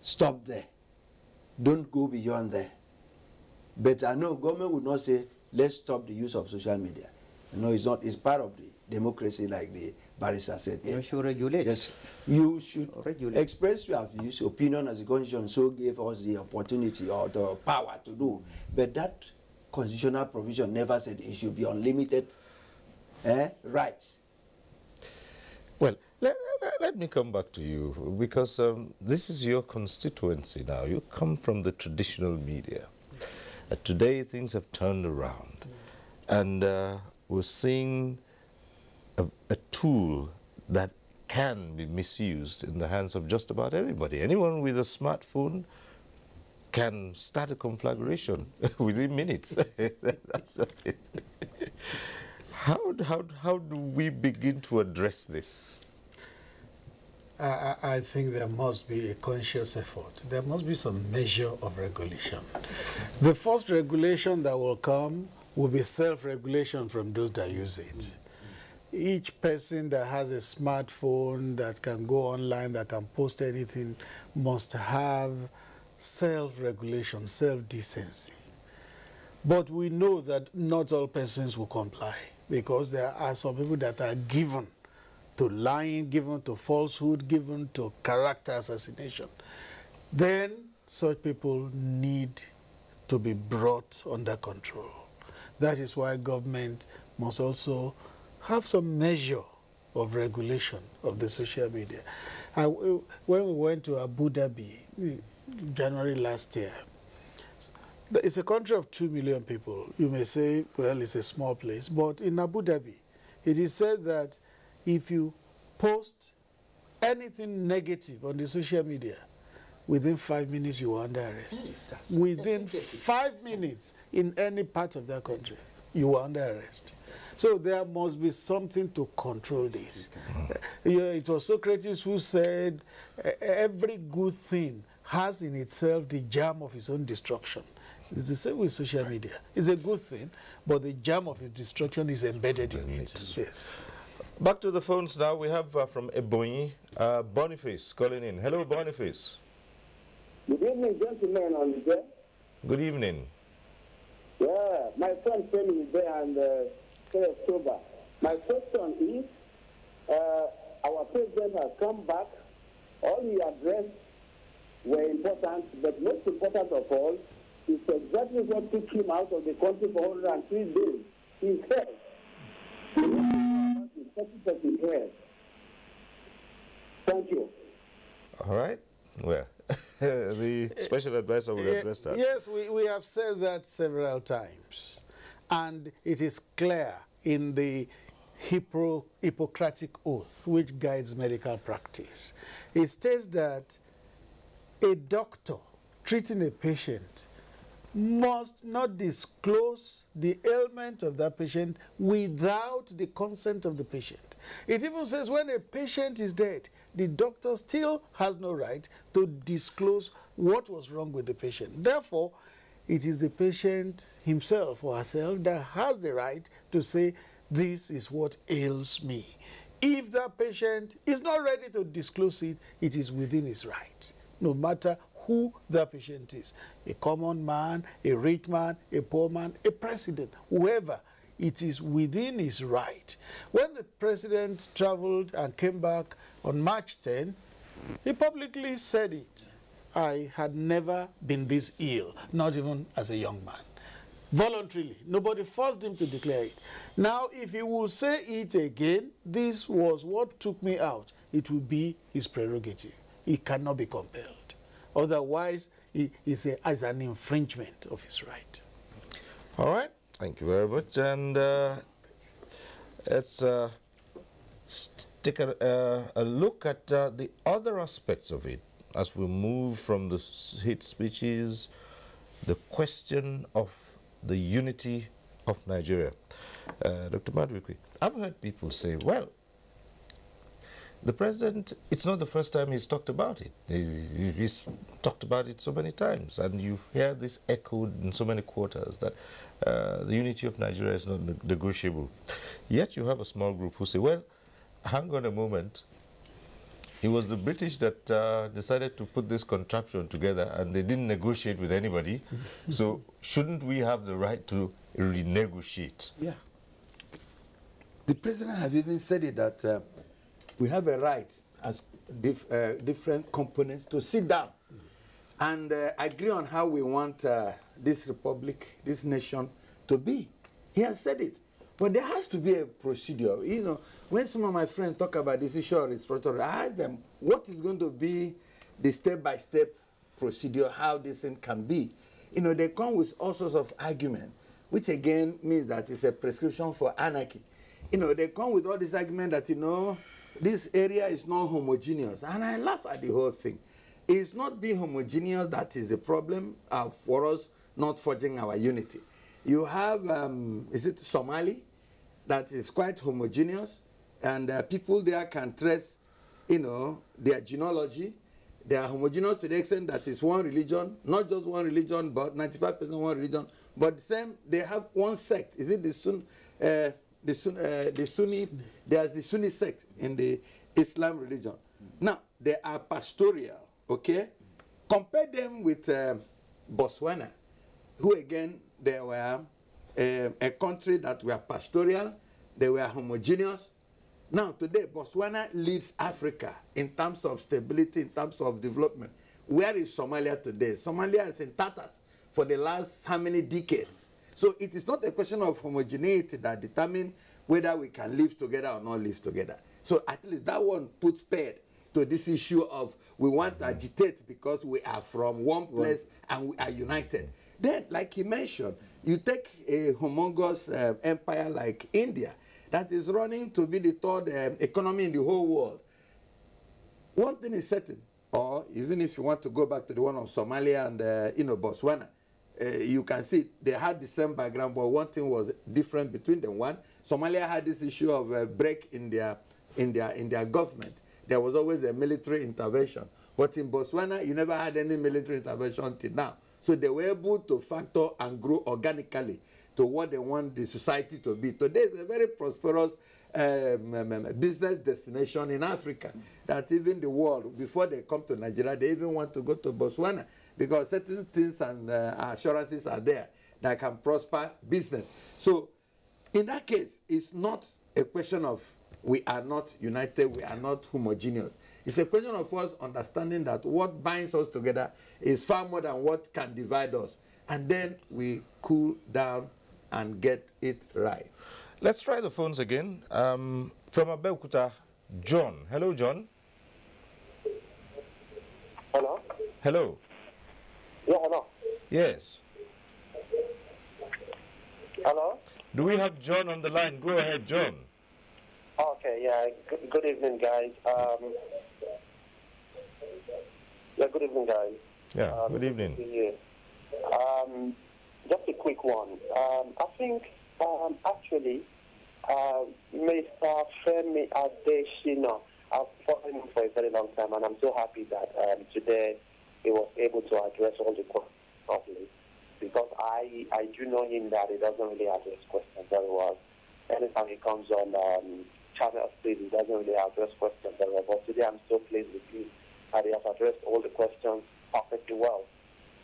Stop there. Don't go beyond there. But I know government would not say, let's stop the use of social media. It's not. It's part of the democracy, like the barrister said. You should regulate. Yes, you should express your views, opinion as the Constitution so gave us the opportunity or the power to do. But that constitutional provision never said it should be unlimited rights. Well, Let me come back to you, because this is your constituency now. You come from the traditional media. Today things have turned around, and we're seeing a tool that can be misused in the hands of just about anybody. Anyone with a smartphone can start a conflagration within minutes. That's just it. How do we begin to address this? I think there must be a conscious effort. There must be some measure of regulation. The first regulation that will come will be self-regulation from those that use it. Each person that has a smartphone, that can go online, that can post anything, must have self-regulation, self-decency. But we know that not all persons will comply, because there are some people that are given to lying, given to falsehood, given to character assassination. Then such people need to be brought under control. That is why government must also have some measure of regulation of the social media. When we went to Abu Dhabi, January last year, it's a country of 2 million people. You may say, well, it's a small place, but in Abu Dhabi, it is said that if you post anything negative on the social media, within 5 minutes you are under arrest. Within 5 minutes in any part of that country, you are under arrest. So there must be something to control this. It was Socrates who said, every good thing has in itself the germ of its own destruction. It's the same with social media. It's a good thing, but the germ of its destruction is embedded in it. Yes. Back to the phones now. We have from Ebonyi, Boniface calling in. Hello, Boniface. Good evening, gentlemen on the day. Good evening. Yeah, my friend Femi is there, and 3 October. My question is, our president has come back. All he addressed were important, but most important of all is exactly what took him out of the country for 103 days. His health. Of his health. Thank you. All right. Well, the special advisor will address that. Yes, we have said that several times. And it is clear in the Hippocratic Oath, which guides medical practice. It states that a doctor treating a patient must not disclose the ailment of that patient without the consent of the patient. It even says when a patient is dead, the doctor still has no right to disclose what was wrong with the patient. Therefore, it is the patient himself or herself that has the right to say, this is what ails me. If that patient is not ready to disclose it, it is within his right, no matter who that patient is. A common man, a rich man, a poor man, a president, whoever, it is within his right. When the president traveled and came back on March 10, he publicly said it. I had never been this ill, not even as a young man. Voluntarily. Nobody forced him to declare it. Now, if he will say it again, this was what took me out, it will be his prerogative. He cannot be compelled. Otherwise, it's an infringement of his right. All right. Thank you very much. And let's take a look at the other aspects of it as we move from the hate speeches, the question of the unity of Nigeria. Dr. Madwikwi, I've heard people say, well, the president, it's not the first time he's talked about it. He's talked about it so many times, and you hear this echoed in so many quarters that the unity of Nigeria is not negotiable. Yet you have a small group who say, well, hang on a moment. It was the British that decided to put this contraption together, and they didn't negotiate with anybody. So shouldn't we have the right to renegotiate? Yeah. The president has even said it that we have a right as different components to sit down and agree on how we want this republic, this nation to be. He has said it. But there has to be a procedure. You know, when some of my friends talk about this issue of restructuring, I ask them, what is going to be the step-by-step procedure, how this thing can be? You know, they come with all sorts of argument, which again means that it's a prescription for anarchy. You know, they come with all this argument that, you know, this area is not homogeneous. And I laugh at the whole thing. It's not being homogeneous that is the problem for us not forging our unity. You have, is it Somali, that is quite homogeneous, and people there can trace, you know, their genealogy. They are homogeneous to the extent that it's one religion, not just one religion, but 95% one religion, but the same, they have one sect. Is it the Sunni? There's the Sunni sect in the Islam religion. Now, they are pastoral, okay? Compare them with Botswana, who again, they were a country that were pastoral, they were homogeneous. Now, today, Botswana leads Africa in terms of stability, in terms of development. Where is Somalia today? Somalia is in tatters for the last how many decades? So it is not a question of homogeneity that determines whether we can live together or not live together. So at least that one puts paid to this issue of we want to agitate because we are from one place and we are united. Then, like he mentioned, you take a humongous empire like India, that is running to be the third economy in the whole world. One thing is certain, or even if you want to go back to the one of Somalia and you know, Botswana, you can see they had the same background, but one thing was different between them. One, Somalia had this issue of a break in their government. There was always a military intervention. But in Botswana, you never had any military intervention until now. So they were able to factor and grow organically to what they want the society to be. Today is a very prosperous business destination in Africa that even the world, before they come to Nigeria, they even want to go to Botswana because certain things and assurances are there that can prosper business. So in that case, it's not a question of we are not united, we are not homogeneous. It's a question of us understanding that what binds us together is far more than what can divide us. And then we cool down and get it right. Let's try the phones again. From Abuja, John. Hello, John. Hello? Hello. Yeah, hello. Yes. Hello? Do we have John on the line? Go ahead, John. Okay, yeah. Good evening, guys. Yeah, good evening, guys. Yeah, good evening. Just a quick one. I think, actually, Mr. Femi Adesina, I've followed him for a very long time, and I'm so happy that today he was able to address all the questions properly. Because I do know him that he doesn't really address questions very well. Anytime he comes on Channel 3, he doesn't really address questions very well. But today I'm so pleased with you that he has addressed all the questions perfectly well.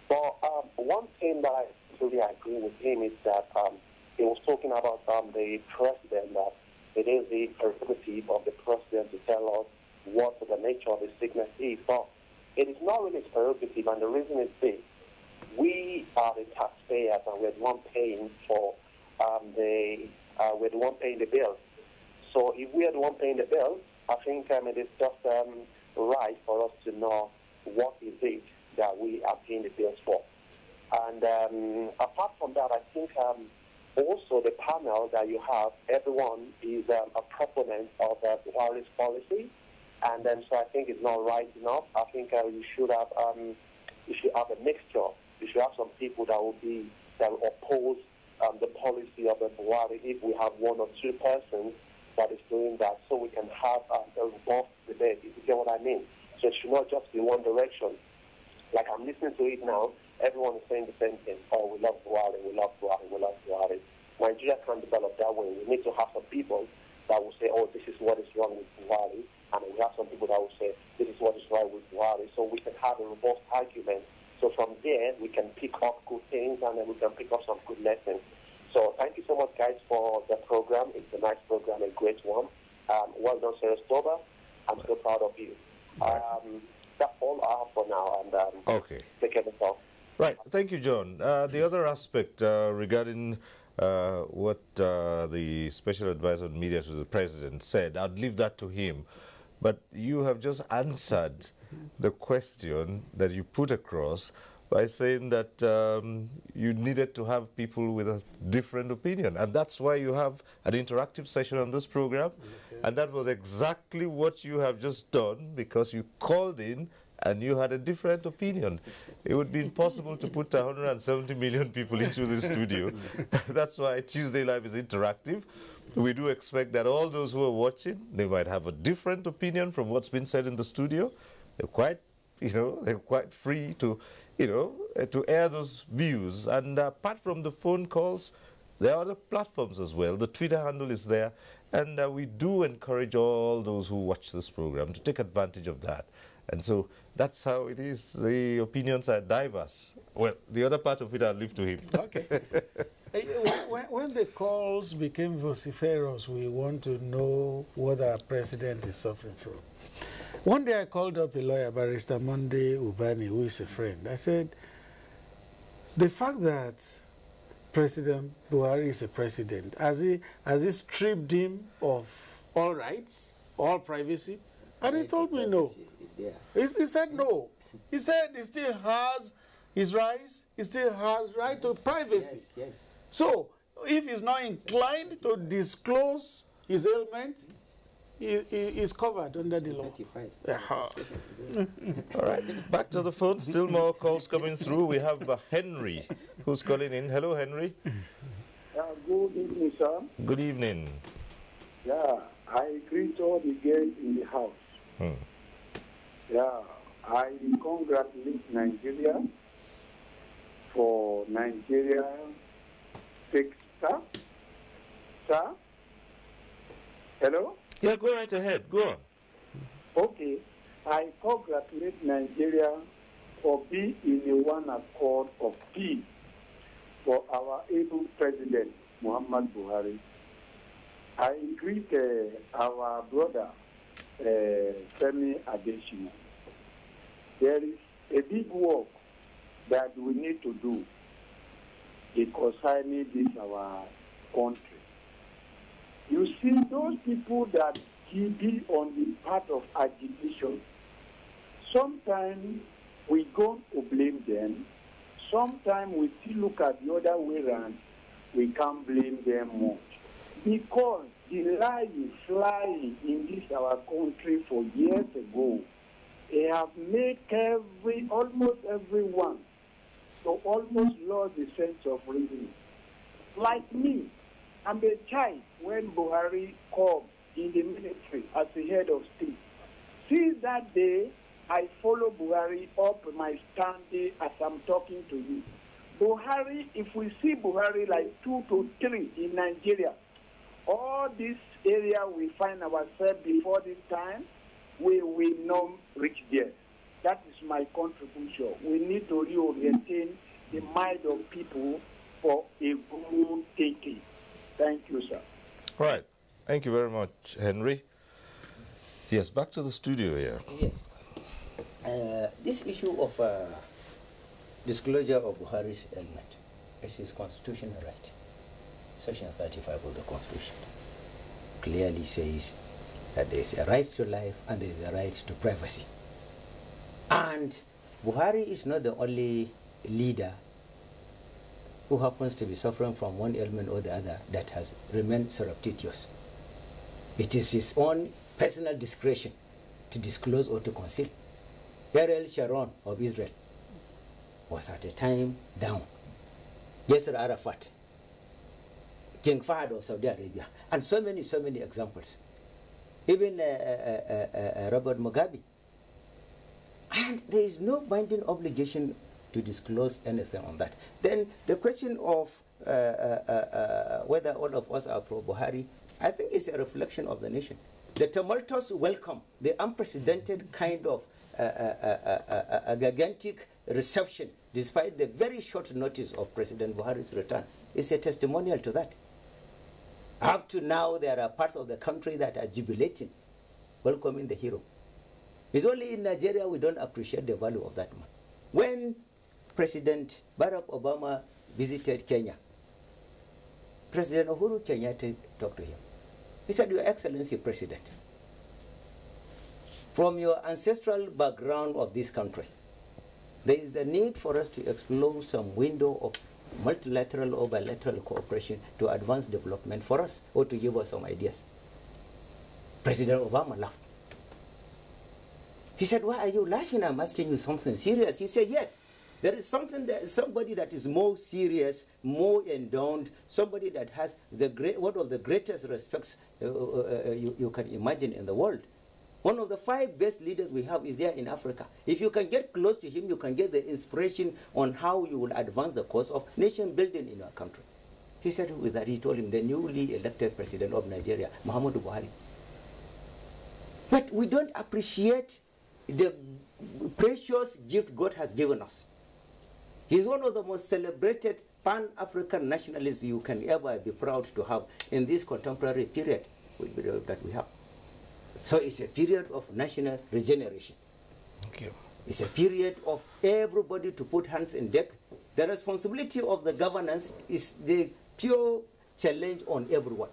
But one thing that I really agree with him is that he was talking about the president, that it is the prerogative of the president to tell us what the nature of the sickness is. But it is not really his prerogative, and the reason is this. We are the taxpayers, and we're the one paying for we're the one paying the bills. So if we are the one paying the bills, I think it is just right for us to know what is it that we are paying the bills for. And apart from that, I think also the panel that you have, everyone is a proponent of Buhari's policy, and so I think it's not right enough. I think you should have a mixture. You should have some people that will oppose the policy of Buhari if we have one or two persons that is doing that, so we can have a robust debate, if you get what I mean. So it should not just be one direction. Like I'm listening to it now, everyone is saying the same thing. Oh, we love Buhari, we love Buhari, we love Buhari. Nigeria can't develop that way. We need to have some people that will say, oh, this is what is wrong with Buhari, and we have some people that will say, this is what is right with Buhari, so we can have a robust argument. So from there, we can pick up good things, and then we can pick up some good lessons. So thank you so much, guys, for the program. It's a nice program, a great one. Well done, Sir Stover. I'm so proud of you. That's all I have for now, and okay. Take care of yourself. Right. Thank you, John. The other aspect regarding what the special advisor on media to the president said. I'd leave that to him. But you have just answered the question that you put across by saying that you needed to have people with a different opinion. And that's why you have an interactive session on this program. Okay. And that was exactly what you have just done, because you called in and you had a different opinion. It would be impossible to put 170 million people into the studio. That's why Tuesday Live is interactive. We do expect that all those who are watching, they might have a different opinion from what's been said in the studio. They're quite, they're quite free to, to air those views. And apart from the phone calls, there are other platforms as well. The Twitter handle is there. And we do encourage all those who watch this program to take advantage of that. And so that's how it is. The opinions are diverse. Well, the other part of it I'll leave to him. Okay. When the calls became vociferous, we want to know what our president is suffering from. One day I called up a lawyer, Barrister Monday Ubani, who is a friend. I said, the fact that President Buhari is a president, has he stripped him of all rights, all privacy? And he told me no. He said no. He said he still has his rights, he still has right to privacy. Yes, yes. So, if he's not inclined to disclose his ailment, he is covered under the law. All right, back to the phone. Still more calls coming through. We have Henry who's calling in. Hello, Henry. Good evening, sir. Good evening. Yeah, I greet all the girls in the house. Yeah, I congratulate Nigeria for Nigeria fixed stuff. Sir? Hello? Yeah, go right ahead. Go on. Okay. I congratulate Nigeria for being in a one accord of peace for our able president, Muhammad Buhari. I greet our brother, Femi Adesina. There is a big work that we need to do because I need this our country. You see, those people that be on the part of agitation, sometimes we go to blame them. Sometimes we still look at the other way around. We can't blame them much. Because the lie is flying in this our country for years ago. They have made almost everyone to almost lose the sense of reason. Like me, I'm a child when Buhari came in the military as the head of state. Since that day, I follow Buhari up my standing as I'm talking to you. Buhari, if we see Buhari like 2 to 3 in Nigeria, all this area we find ourselves before this time, we will not reach there. That is my contribution. We need to reorientate the mind of people for a good thinking. Thank you, sir. All right. Thank you very much, Henry. Yes, back to the studio here. Yes. This issue of disclosure of Buhari's ailment is his constitutional right. Section 35 of the Constitution clearly says that there is a right to life and there is a right to privacy. And Buhari is not the only leader who happens to be suffering from one ailment or the other that has remained surreptitious. It is his own personal discretion to disclose or to conceal. Ariel Sharon of Israel was at a time down. Yasser Arafat, King Fahd of Saudi Arabia, and so many examples. Even Robert Mugabe. And there is no binding obligation to disclose anything on that. Then the question of whether all of us are pro-Buhari, I think it's a reflection of the nation. The tumultuous welcome, the unprecedented kind of a gigantic reception, despite the very short notice of President Buhari's return, is a testimonial to that. Up to now, there are parts of the country that are jubilating, welcoming the hero. It's only in Nigeria we don't appreciate the value of that man. When President Barack Obama visited Kenya, President Uhuru Kenyatta talked to him. He said, Your Excellency President, from your ancestral background of this country, there is the need for us to explore some window of multilateral or bilateral cooperation to advance development for us or to give us some ideas. President Obama laughed. He said, why are you laughing? I'm asking you something serious. He said, yes, there is somebody that is more serious, more endowed, somebody that has one of the greatest respects you can imagine in the world. One of the 5 best leaders we have is there in Africa. If you can get close to him, you can get the inspiration on how you will advance the cause of nation building in your country. He said with that, he told him, the newly elected president of Nigeria, Muhammadu Buhari. But we don't appreciate the precious gift God has given us. He's one of the most celebrated Pan-African nationalists you can ever be proud to have in this contemporary period that we have. So it's a period of national regeneration. Thank you. It's a period of everybody to put hands in deck. The responsibility of the governance is the pure challenge on everyone.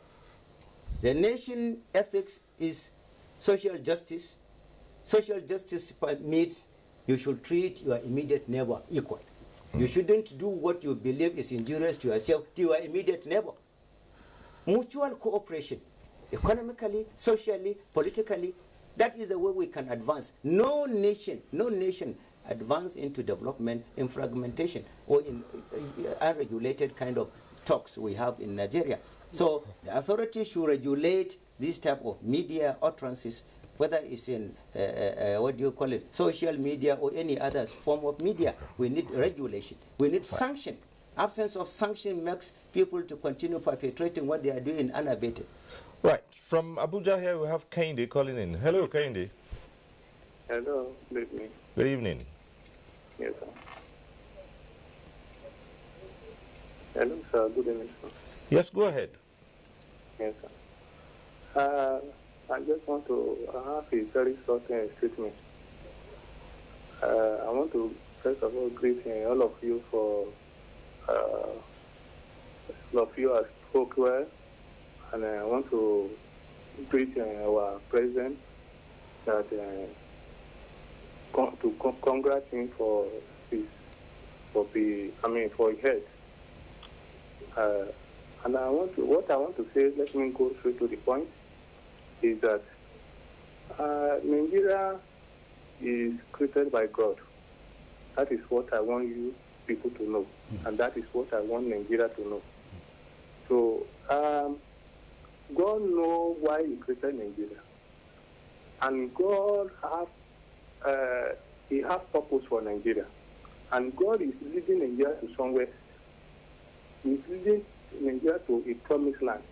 The nation ethics is social justice. Social justice means you should treat your immediate neighbor equal. You shouldn't do what you believe is injurious to yourself to your immediate neighbor. Mutual cooperation, economically, socially, politically, that is the way we can advance. No nation advance into development in fragmentation or in unregulated kind of talks we have in Nigeria. So the authorities should regulate this type of media utterances, whether it's in, social media or any other form of media. We need regulation. We need sanction. Absence of sanction makes people to continue perpetrating what they are doing unabated. Right. From Abuja here, we have Kehinde calling in. Hello, Kehinde. Hello. Good evening. Good evening. Yes, sir. Hello, sir. Good evening, sir. Yes, go ahead. Yes, sir. I just want to have a very short statement. I want to, first of all, greet all of you for all of you have spoke well, and I want to greet our president that to congratulate him for his health. And what I want to say, let me go straight to the point, is that Nigeria is created by God. That is what I want you people to know, and that is what I want Nigeria to know. So God knows why He created Nigeria, and God He has purpose for Nigeria, and God is leading Nigeria to somewhere. He's leading Nigeria to a promised land.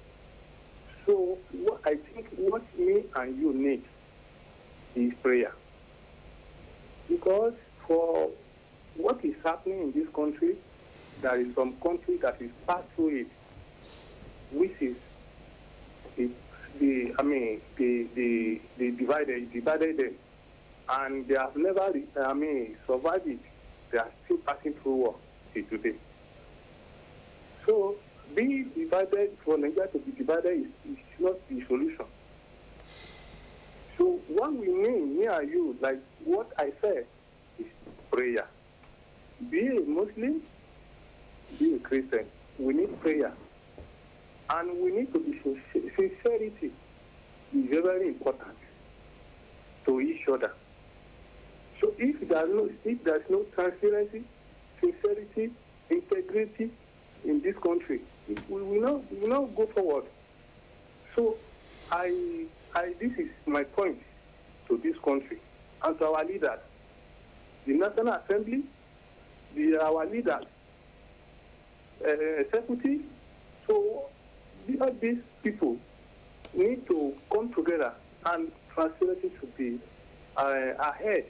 So I think what me and you need is prayer. Because for what is happening in this country, there is some country that is passed through it, which is the divided them, and they have never survived it. They are still passing through war till today. So being divided, for Nigeria to be divided is not the solution. So what we need, me and you, like what I said, is prayer. Be a Muslim, be a Christian, we need prayer. And we need to be sincerity is very important to each other. So if there's no transparency, sincerity, integrity in this country, we will not go forward. So this is my point to this country and to our leaders, the National Assembly, our leaders, executive. So these people need to come together, and transparency should be ahead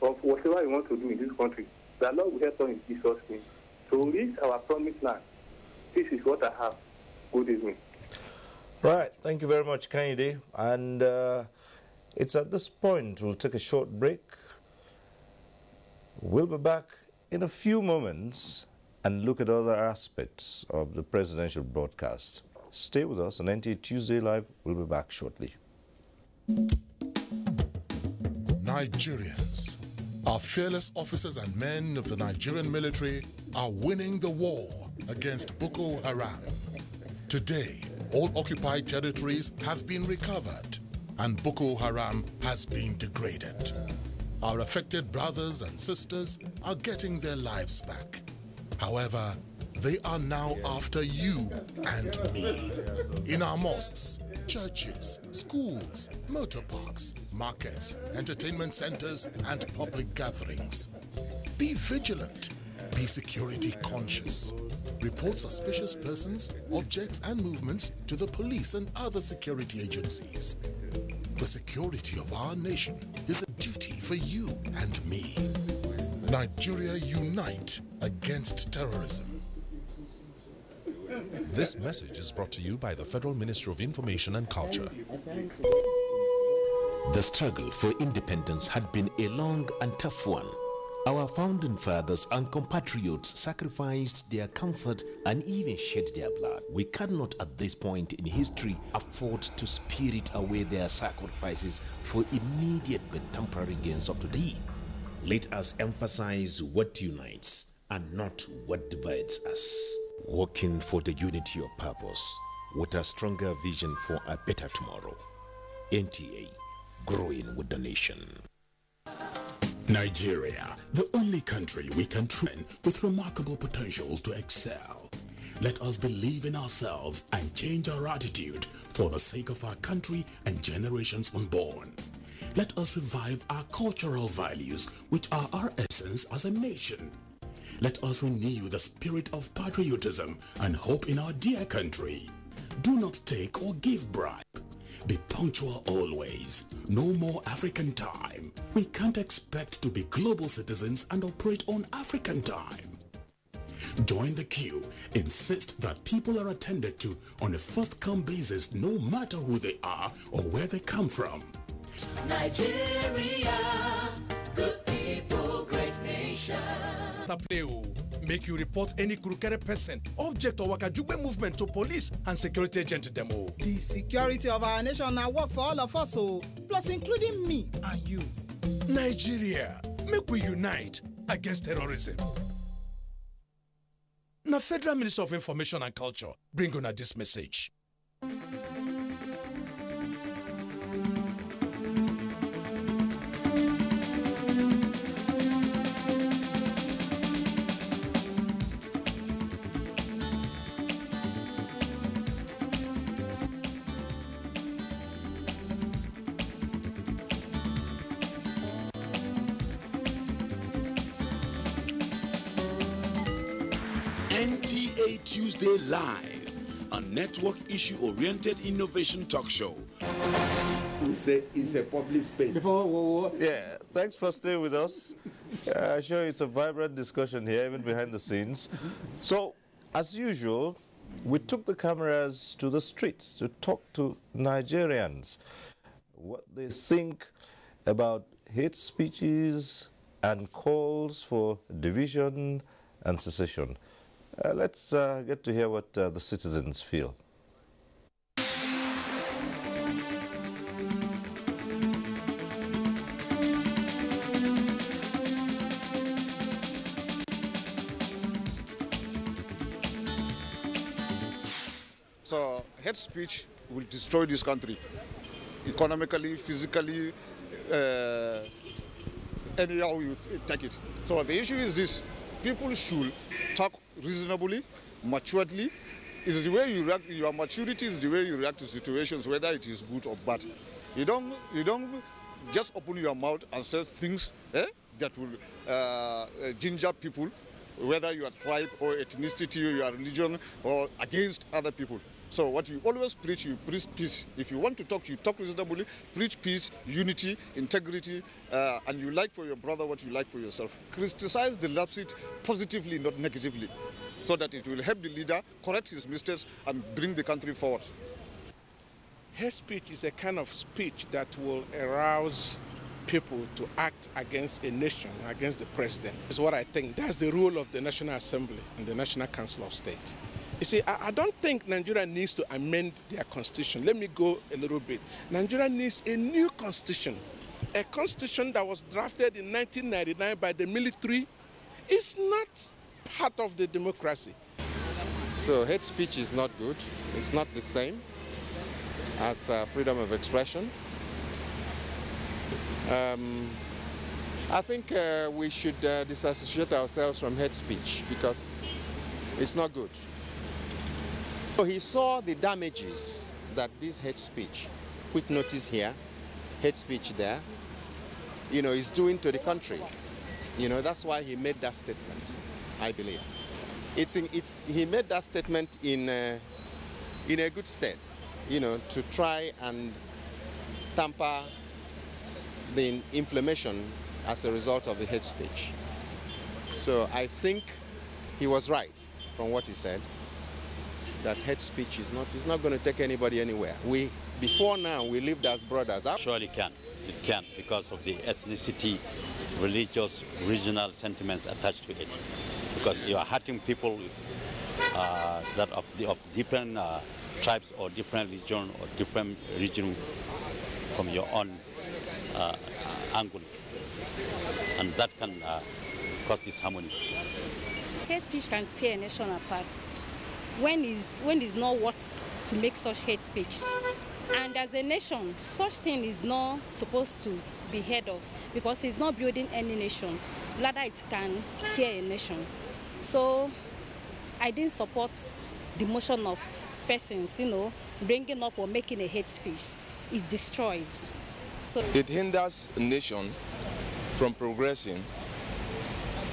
of whatever we want to do in this country. The Lord will help us in Jesus' name to reach our promised land. This is what I have. Good evening. Right. Thank you very much, Kehinde. And it's at this point we'll take a short break. We'll be back in a few moments and look at other aspects of the presidential broadcast. Stay with us on NTA Tuesday Live. We'll be back shortly. Nigerians, our fearless officers and men of the Nigerian military are winning the war against Boko Haram. Today, all occupied territories have been recovered and Boko Haram has been degraded. Our affected brothers and sisters are getting their lives back. However, they are now after you and me. In our mosques, churches, schools, motor parks, markets, entertainment centers, and public gatherings. Be vigilant. Be security conscious. Report suspicious persons, objects, and movements to the police and other security agencies. The security of our nation is a duty for you and me. Nigeria, unite against terrorism. This message is brought to you by the Federal Ministry of Information and Culture. The struggle for independence had been a long and tough one. Our founding fathers and compatriots sacrificed their comfort and even shed their blood. We cannot at this point in history afford to spirit away their sacrifices for immediate but temporary gains of today. Let us emphasize what unites and not what divides us. Working for the unity of purpose with a stronger vision for a better tomorrow. NTA, growing with the nation. Nigeria, the only country we can train with remarkable potentials to excel. Let us believe in ourselves and change our attitude for the sake of our country and generations unborn. Let us revive our cultural values, which are our essence as a nation. Let us renew the spirit of patriotism and hope in our dear country. Do not take or give bribe. Be punctual always. No more African time. We can't expect to be global citizens and operate on African time. Join the queue. Insist that people are attended to on a first-come basis, no matter who they are or where they come from. Nigeria, good people, great nation. Make you report any crooked person, object or wakajugbe movement to police and security agent demo. The security of our nation now work for all of us, plus including me and you. Nigeria, make we unite against terrorism. Now, Federal Minister of Information and Culture bring on this message. NTA Tuesday Live, a network issue-oriented innovation talk show. It's a public space. Yeah, thanks for staying with us. I'm sure it's a vibrant discussion here, even behind the scenes. So, as usual, we took the cameras to the streets to talk to Nigerians, what they think about hate speeches and calls for division and secession. Let's get to hear what the citizens feel. So hate speech will destroy this country, economically, physically, anyhow you take it. So the issue is this: people should talk reasonably, maturely. Is the way you react. Your maturity is the way you react to situations, whether it is good or bad. You don't just open your mouth and say things that will ginger people, whether you are tribe or ethnicity, or your religion, or against other people. So what you always preach, you preach peace. If you want to talk, you talk reasonably, preach peace, unity, integrity, and you like for your brother what you like for yourself. Criticize the lapses positively, not negatively, so that it will help the leader correct his mistakes and bring the country forward. Hate speech is a kind of speech that will arouse people to act against a nation, against the president. That's what I think. That's the role of the National Assembly and the National Council of State. You see, I don't think Nigeria needs to amend their constitution. Let me go a little bit. Nigeria needs a new constitution. A constitution that was drafted in 1999 by the military is not part of the democracy. So hate speech is not good. It's not the same as freedom of expression. I think we should disassociate ourselves from hate speech because it's not good. So he saw the damages that this hate speech, quick notice here, hate speech there, is doing to the country. That's why he made that statement, I believe. He made that statement in a good state, to try and tamper the inflammation as a result of the hate speech. So I think he was right from what he said, that hate speech is not going to take anybody anywhere. Before now, we lived as brothers. Surely can. It can, because of the ethnicity, religious, regional sentiments attached to it. Because you are hurting people that of different tribes or different religion or different region from your own angle, and that can cause disharmony. Hate speech can tear a nation apart when it's not worth to make such hate speech. And as a nation, such thing is not supposed to be heard of because it's not building any nation. Rather, it can tear a nation. So I didn't support the motion of persons, bringing up or making a hate speech. It destroys. So it hinders a nation from progressing.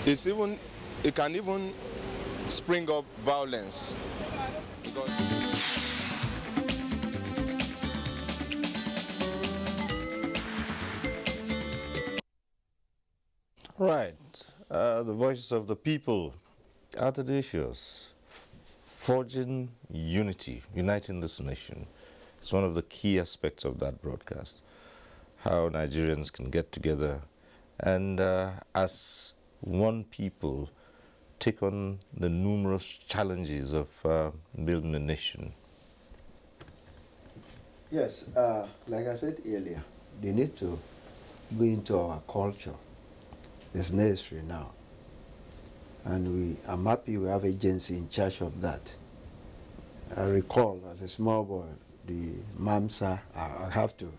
It can even spring up violence. Right. The voices of the people are the issues. Forging unity, uniting this nation. It's one of the key aspects of that broadcast. How Nigerians can get together and as one people take on the numerous challenges of building a nation. Yes, like I said earlier, they need to go into our culture. It's necessary now. And I'm happy we have agency in charge of that. I recall as a small boy, the MAMSA, I have to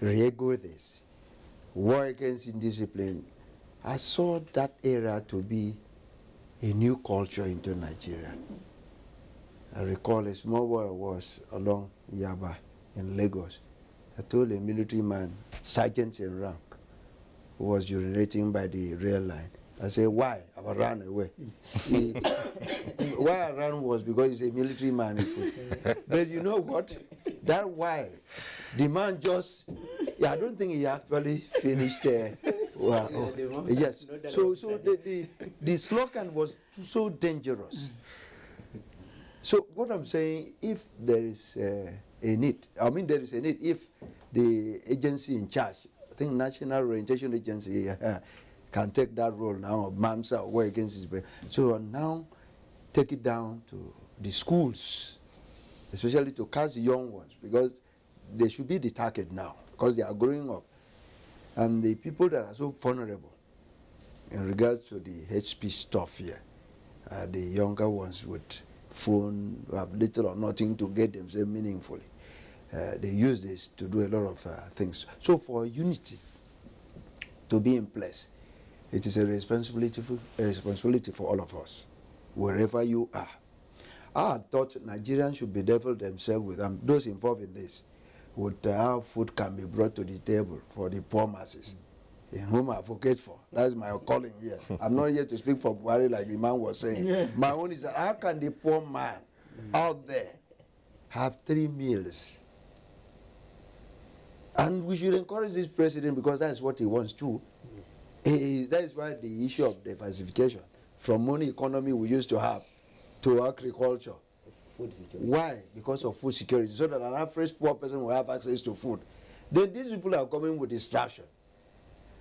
re-echo this, war against indiscipline. I saw that era to be a new culture into Nigeria. I recall a small boy was along Yaba in Lagos. I told a military man, sergeant in rank, who was urinating by the rail line. I said, why? I ran away. Why I ran was because he's a military man. But you know what? That why, the man just, I don't think he actually finished yes. So the slogan was so dangerous. So what I'm saying, if there is a need, there is a need if the agency in charge, I think National Orientation Agency can take that role now of MAMSA or war against it. So now take it down to the schools, especially to catch the young ones, because they should be the target now, because they are growing up. And the people that are so vulnerable in regards to the hate speech stuff here, the younger ones with phone, who have little or nothing to get themselves meaningfully. They use this to do a lot of things. So for unity to be in place, it is a responsibility for all of us, wherever you are. I thought Nigerians should bedevil themselves with those involved in this, with how food can be brought to the table for the poor masses, in whom I advocate for. That's my calling here. I'm not here to speak for Buhari like the man was saying. Yeah. My own is that how can the poor man out there have 3 meals? And we should encourage this president because that's what he wants to. That is why the issue of diversification from money economy we used to have to agriculture. Food security. Why? Because of food security, so that an average poor person will have access to food. Then these people are coming with distraction.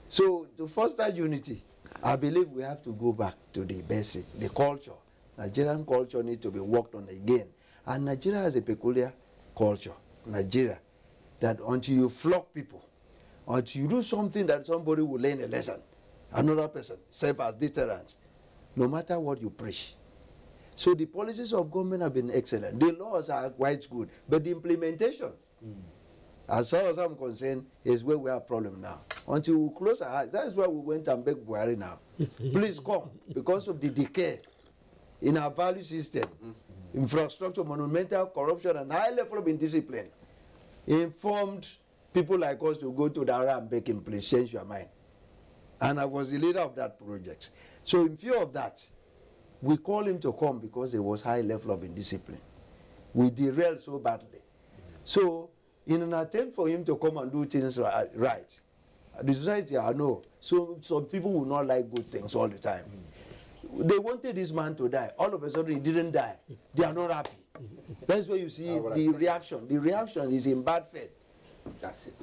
So to foster unity, I believe we have to go back to the basic, the culture. Nigerian culture needs to be worked on again. And Nigeria has a peculiar culture, Nigeria, that until you flog people, until you do something that somebody will learn a lesson, another person, serve as deterrence, no matter what you preach. So the policies of government have been excellent. The laws are quite good, but the implementation, as far as I'm concerned, is where we have a problem now. Until we close our eyes, that is why we went and begged Buhari now. Please come, because of the decay in our value system, infrastructure, monumental corruption, and high level of indiscipline, informed people like us to go to Dara and beg him, please change your mind. And I was the leader of that project. So in view of that, we called him to come because there was high level of indiscipline. We derailed so badly. So in an attempt for him to come and do things right, the society, I know, so some people will not like good things all the time. They wanted this man to die. All of a sudden, he didn't die. They are not happy. That's where you see the reaction. The reaction is in bad faith. That's it.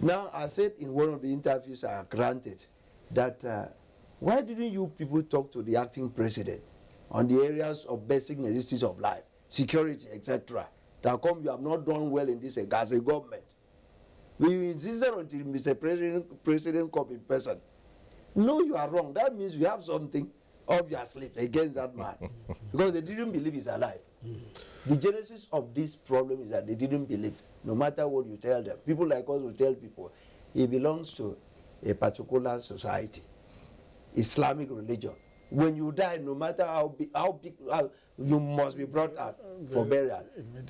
Now, I said in one of the interviews I granted that why didn't you people talk to the acting president on the areas of basic necessities of life, security, etc., that come, you have not done well in this as a government. We insisted until Mr. President come in person. No, you are wrong. That means you have something up your sleeve against that man. Because they didn't believe he's alive. The genesis of this problem is that they didn't believe, no matter what you tell them. People like us will tell people, he belongs to a particular society, Islamic religion. When you die, no matter how big you must be brought out for burial.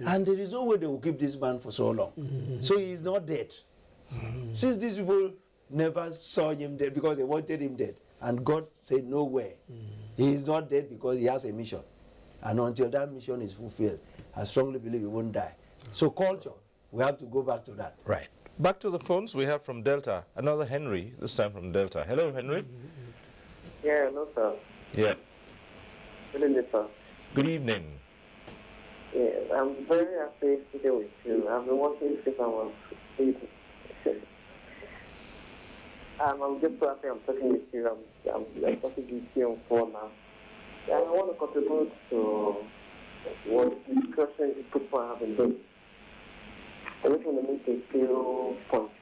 And there is no way they will keep this man for so long. So he is not dead. Since these people never saw him dead because they wanted him dead, and God said, no way. He is not dead because he has a mission. And until that mission is fulfilled, I strongly believe he won't die. So culture, we have to go back to that. Right. Back to the phones we have from Delta. Another Henry, this time from Delta. Hello, Henry. Yeah, hello, sir. Yeah. Good evening, sir. Good evening. Yeah, I'm very happy to be with you. I've been watching since I was 8. I'm just so happy I'm talking with you. I'm talking with you on phone now. And I want to contribute to what discussion people have been doing. I just want to make a few points.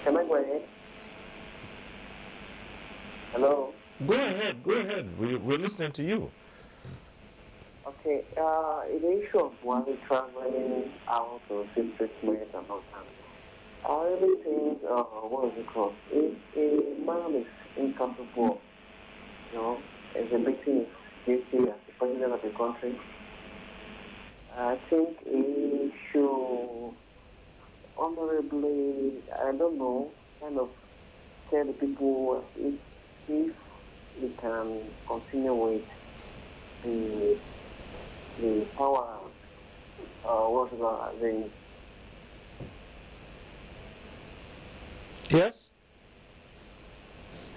Can I go ahead? Hello? Go ahead, go ahead. We're listening to you. Okay, in the issue of Buhari traveling out to seek treatment and all that, I really think, what is it called? If a man is incapable, exhibiting his duty as the president of the country, I think he should honorably, I don't know, kind of tell the people if we can continue with the power, Yes?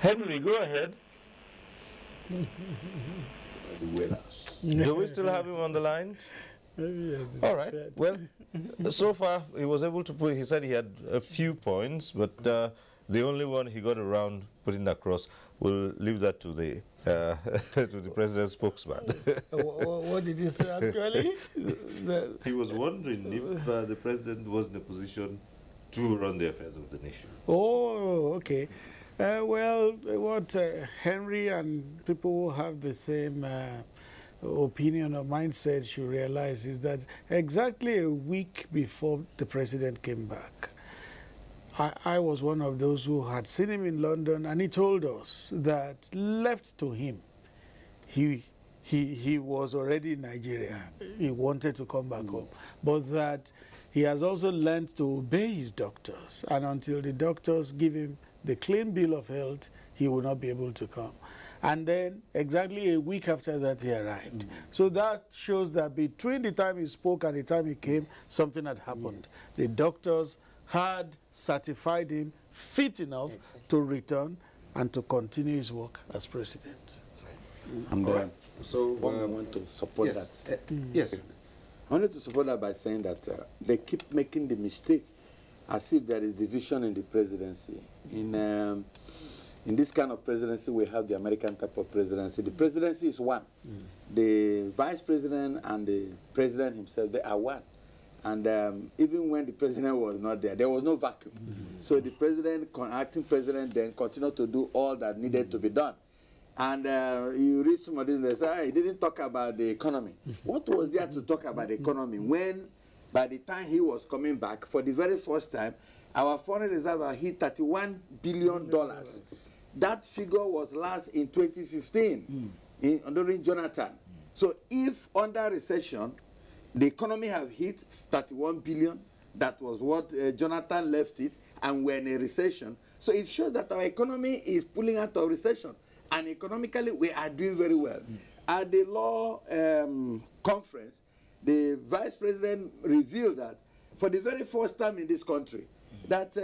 Henry, go ahead. Do we still have him on the line? Yes. All right. Well, so far he was able to put, he said he had a few points, but the only one he got around putting across, we'll leave that to the to the president's spokesman. What did he say actually? He was wondering if the president was in a position to run the affairs of the nation. Oh, okay. Well, what Henry and people who have the same opinion or mindset should realize is that exactly a week before the president came back, I was one of those who had seen him in London, and he told us that left to him, he was already in Nigeria. He wanted to come back home, but that he has also learned to obey his doctors, and until the doctors give him the clean bill of health, he will not be able to come. And then exactly a week after that, he arrived. So that shows that between the time he spoke and the time he came, something had happened. The doctors had certified him fit enough to return and to continue his work as president. And so I want to support that. Yes. I wanted to support that by saying that they keep making the mistake as if there is division in the presidency. In this kind of presidency, we have the American type of presidency. The presidency is one. The vice president and the president himself, they are one. And even when the president was not there was no vacuum. So the president, acting president, then continued to do all that needed to be done. And you read some of this and they say, he didn't talk about the economy. What was there to talk about the economy when, by the time he was coming back, for the very first time, our foreign reserve hit $31 billion. That figure was last in 2015, during Jonathan. So if under recession, the economy have hit 31 billion, that was what Jonathan left it, and we're in a recession. So it shows that our economy is pulling out of recession. And economically, we are doing very well. At the law conference, the vice president revealed that for the very first time in this country, that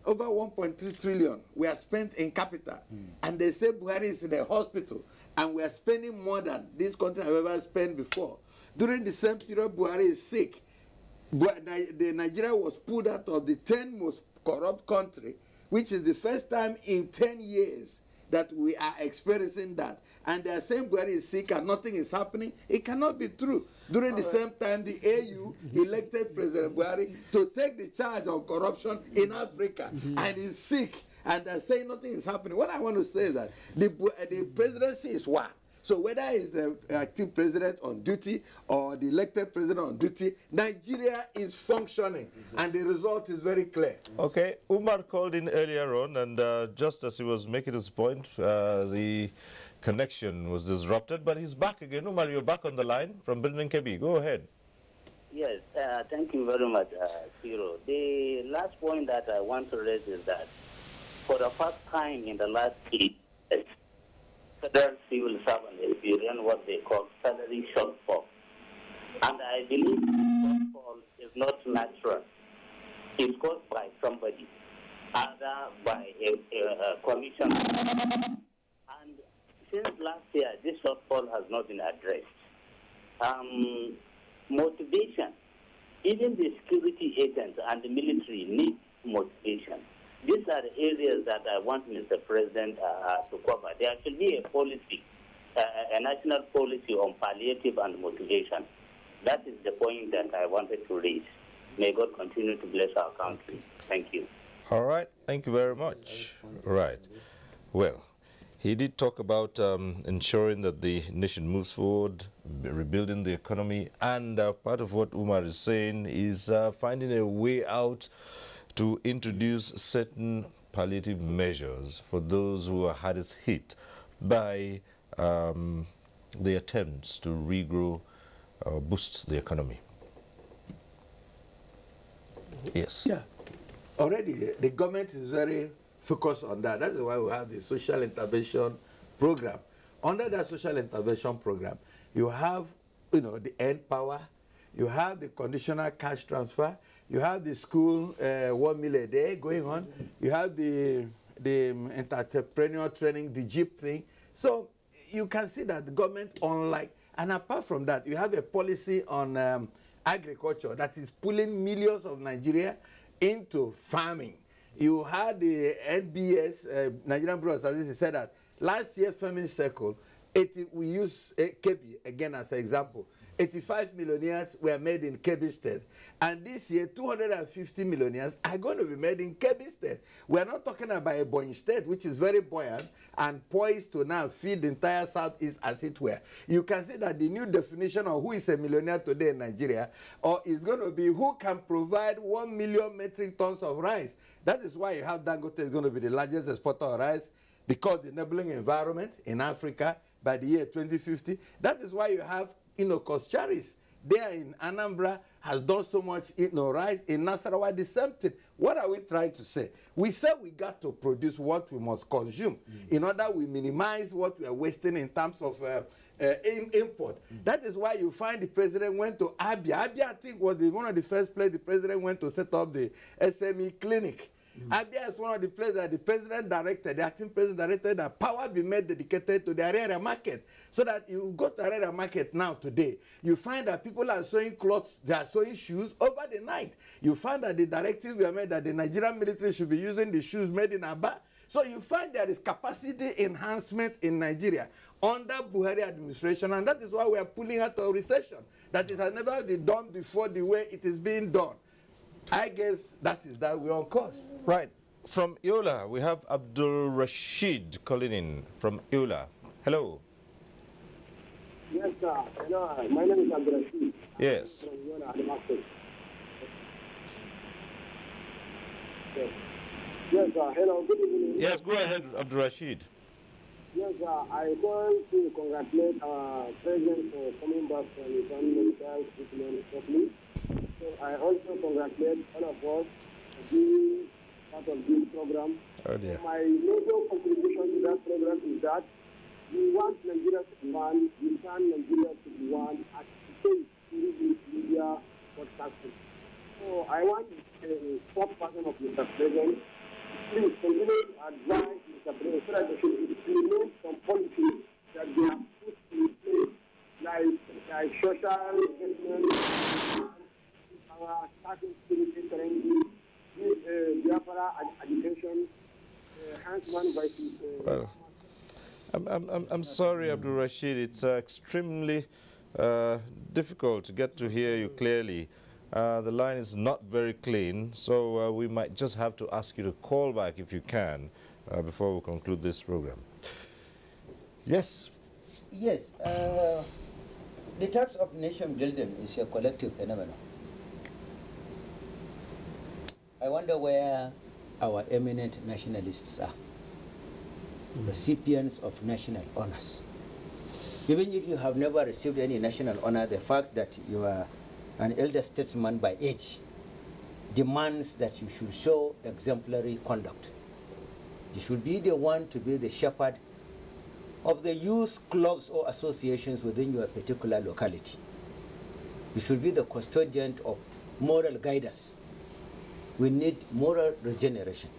over 1.3 trillion were spent in capital. And they say Buhari is in a hospital, and we are spending more than this country have ever spent before. During the same period, Buhari is sick. Nigeria was pulled out of the 10 most corrupt country, which is the first time in 10 years that we are experiencing that. And they are saying Buhari is sick and nothing is happening. It cannot be true. During the same time, the AU elected President Buhari to take the charge of corruption in Africa, and he's sick, and they're saying nothing is happening. What I want to say is that the presidency is one. So whether it's the acting president on duty or the elected president on duty, Nigeria is functioning, and the result is very clear. Okay, Umar called in earlier on, and just as he was making his point, the connection was disrupted, but he's back again. Umar, you're back on the line from Birnin Kebbi. Go ahead. Yes, thank you very much, Ciro. The last point that I want to raise is that for the first time in the last 8 years, federal civil servants experience what they call salary shortfall. And I believe the shortfall is not natural. It's caused by somebody, either by a commission. And since last year, this shortfall has not been addressed. Motivation. Even the security agents and the military need motivation. These are the areas that I want Mr. President to cover. There should be a policy, a national policy on palliative and motivation. That is the point that I wanted to raise. May God continue to bless our country. Thank you. All right. Thank you very much. Right. Well, he did talk about ensuring that the nation moves forward, rebuilding the economy, and part of what Umar is saying is finding a way out to introduce certain palliative measures for those who are hardest hit by the attempts to regrow or boost the economy. Yes. Yeah. Already, the government is very focused on that. That is why we have the social intervention program. Under that social intervention program, you have, the end power, you have the conditional cash transfer, you have the school 1 meal a day going on, you have the entrepreneur training, the Jeep thing. So you can see that the government, and apart from that, you have a policy on agriculture that is pulling millions of Nigeria into farming. You had the NBS, Nigerian Bureau of Statistics, said that last year, Femi circle, we use Kebbi again as an example. 85 millionaires were made in Kebbi State. And this year, 250 millionaires are going to be made in Kebbi State. We're not talking about a buoyant state, which is very buoyant and poised to now feed the entire Southeast as it were. You can see that the new definition of who is a millionaire today in Nigeria is going to be who can provide 1 million metric tons of rice. That is why you have Dangote is going to be the largest exporter of rice, because the enabling environment in Africa by the year 2050. That is why you have Koscharis there in Anambra has done so much rice. In Nasarawa, the same thing. What are we trying to say? We say we got to produce what we must consume in order we minimize what we are wasting in terms of import. That is why you find the president went to Abia. Abia, I think, was one of the first places the president went to set up the SME clinic. Abia is one of the places that the president directed, the acting president directed that power be made dedicated to the area market. So that you go to the area market now today, you find that people are sewing clothes, they are sewing shoes over the night. You find that the directives were made that the Nigerian military should be using the shoes made in Aba. So you find there is capacity enhancement in Nigeria under Buhari administration, and that is why we are pulling out of recession. That it has never been done before the way it is being done. I guess that is that we're on course. Right. From Yola, we have Abdul Rashid calling in from Yola. Hello. Yes, sir. Hello. My name is Abdul Rashid. Yes. From Yola, Damascus. Yes. Yes, sir. Hello. Good evening. Yes, go ahead, Abdul Rashid. Yes, sir. I want to congratulate our president for coming back from his medical treatment properly. So I also congratulate all of us for being part of this program. Oh dear. My major contribution to that program is that we want Nigeria to be one, we want Nigeria to be one at the same media podcasting. So I want the spokesperson of Mr. President, please continue to advise Mr. President so that they should implement some policies that they have put in place, like social investment, our starting security training, Biafra education, Hansman vices. Well, I'm sorry, Abdul Rashid. It's extremely difficult to get to hear you clearly. The line is not very clean, so we might just have to ask you to call back if you can before we conclude this program. Yes? Yes. The task of nation building is a collective phenomenon. I wonder where our eminent nationalists are, recipients of national honors. Even if you have never received any national honor, the fact that you are an elder statesman by age demands that you should show exemplary conduct. You should be the one to be the shepherd of the youth clubs or associations within your particular locality. You should be the custodian of moral guidance. We need moral regeneration.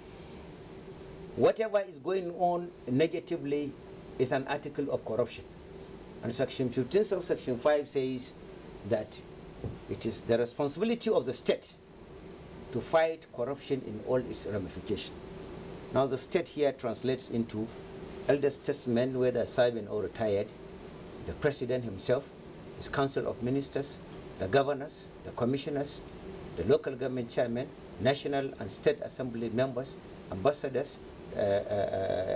Whatever is going on negatively is an article of corruption. And Section 15 of Section 5 says that it is the responsibility of the state to fight corruption in all its ramifications. Now the state here translates into elder statesmen, whether serving or retired, the president himself, his council of ministers, the governors, the commissioners, the local government chairmen, national and state assembly members, ambassadors,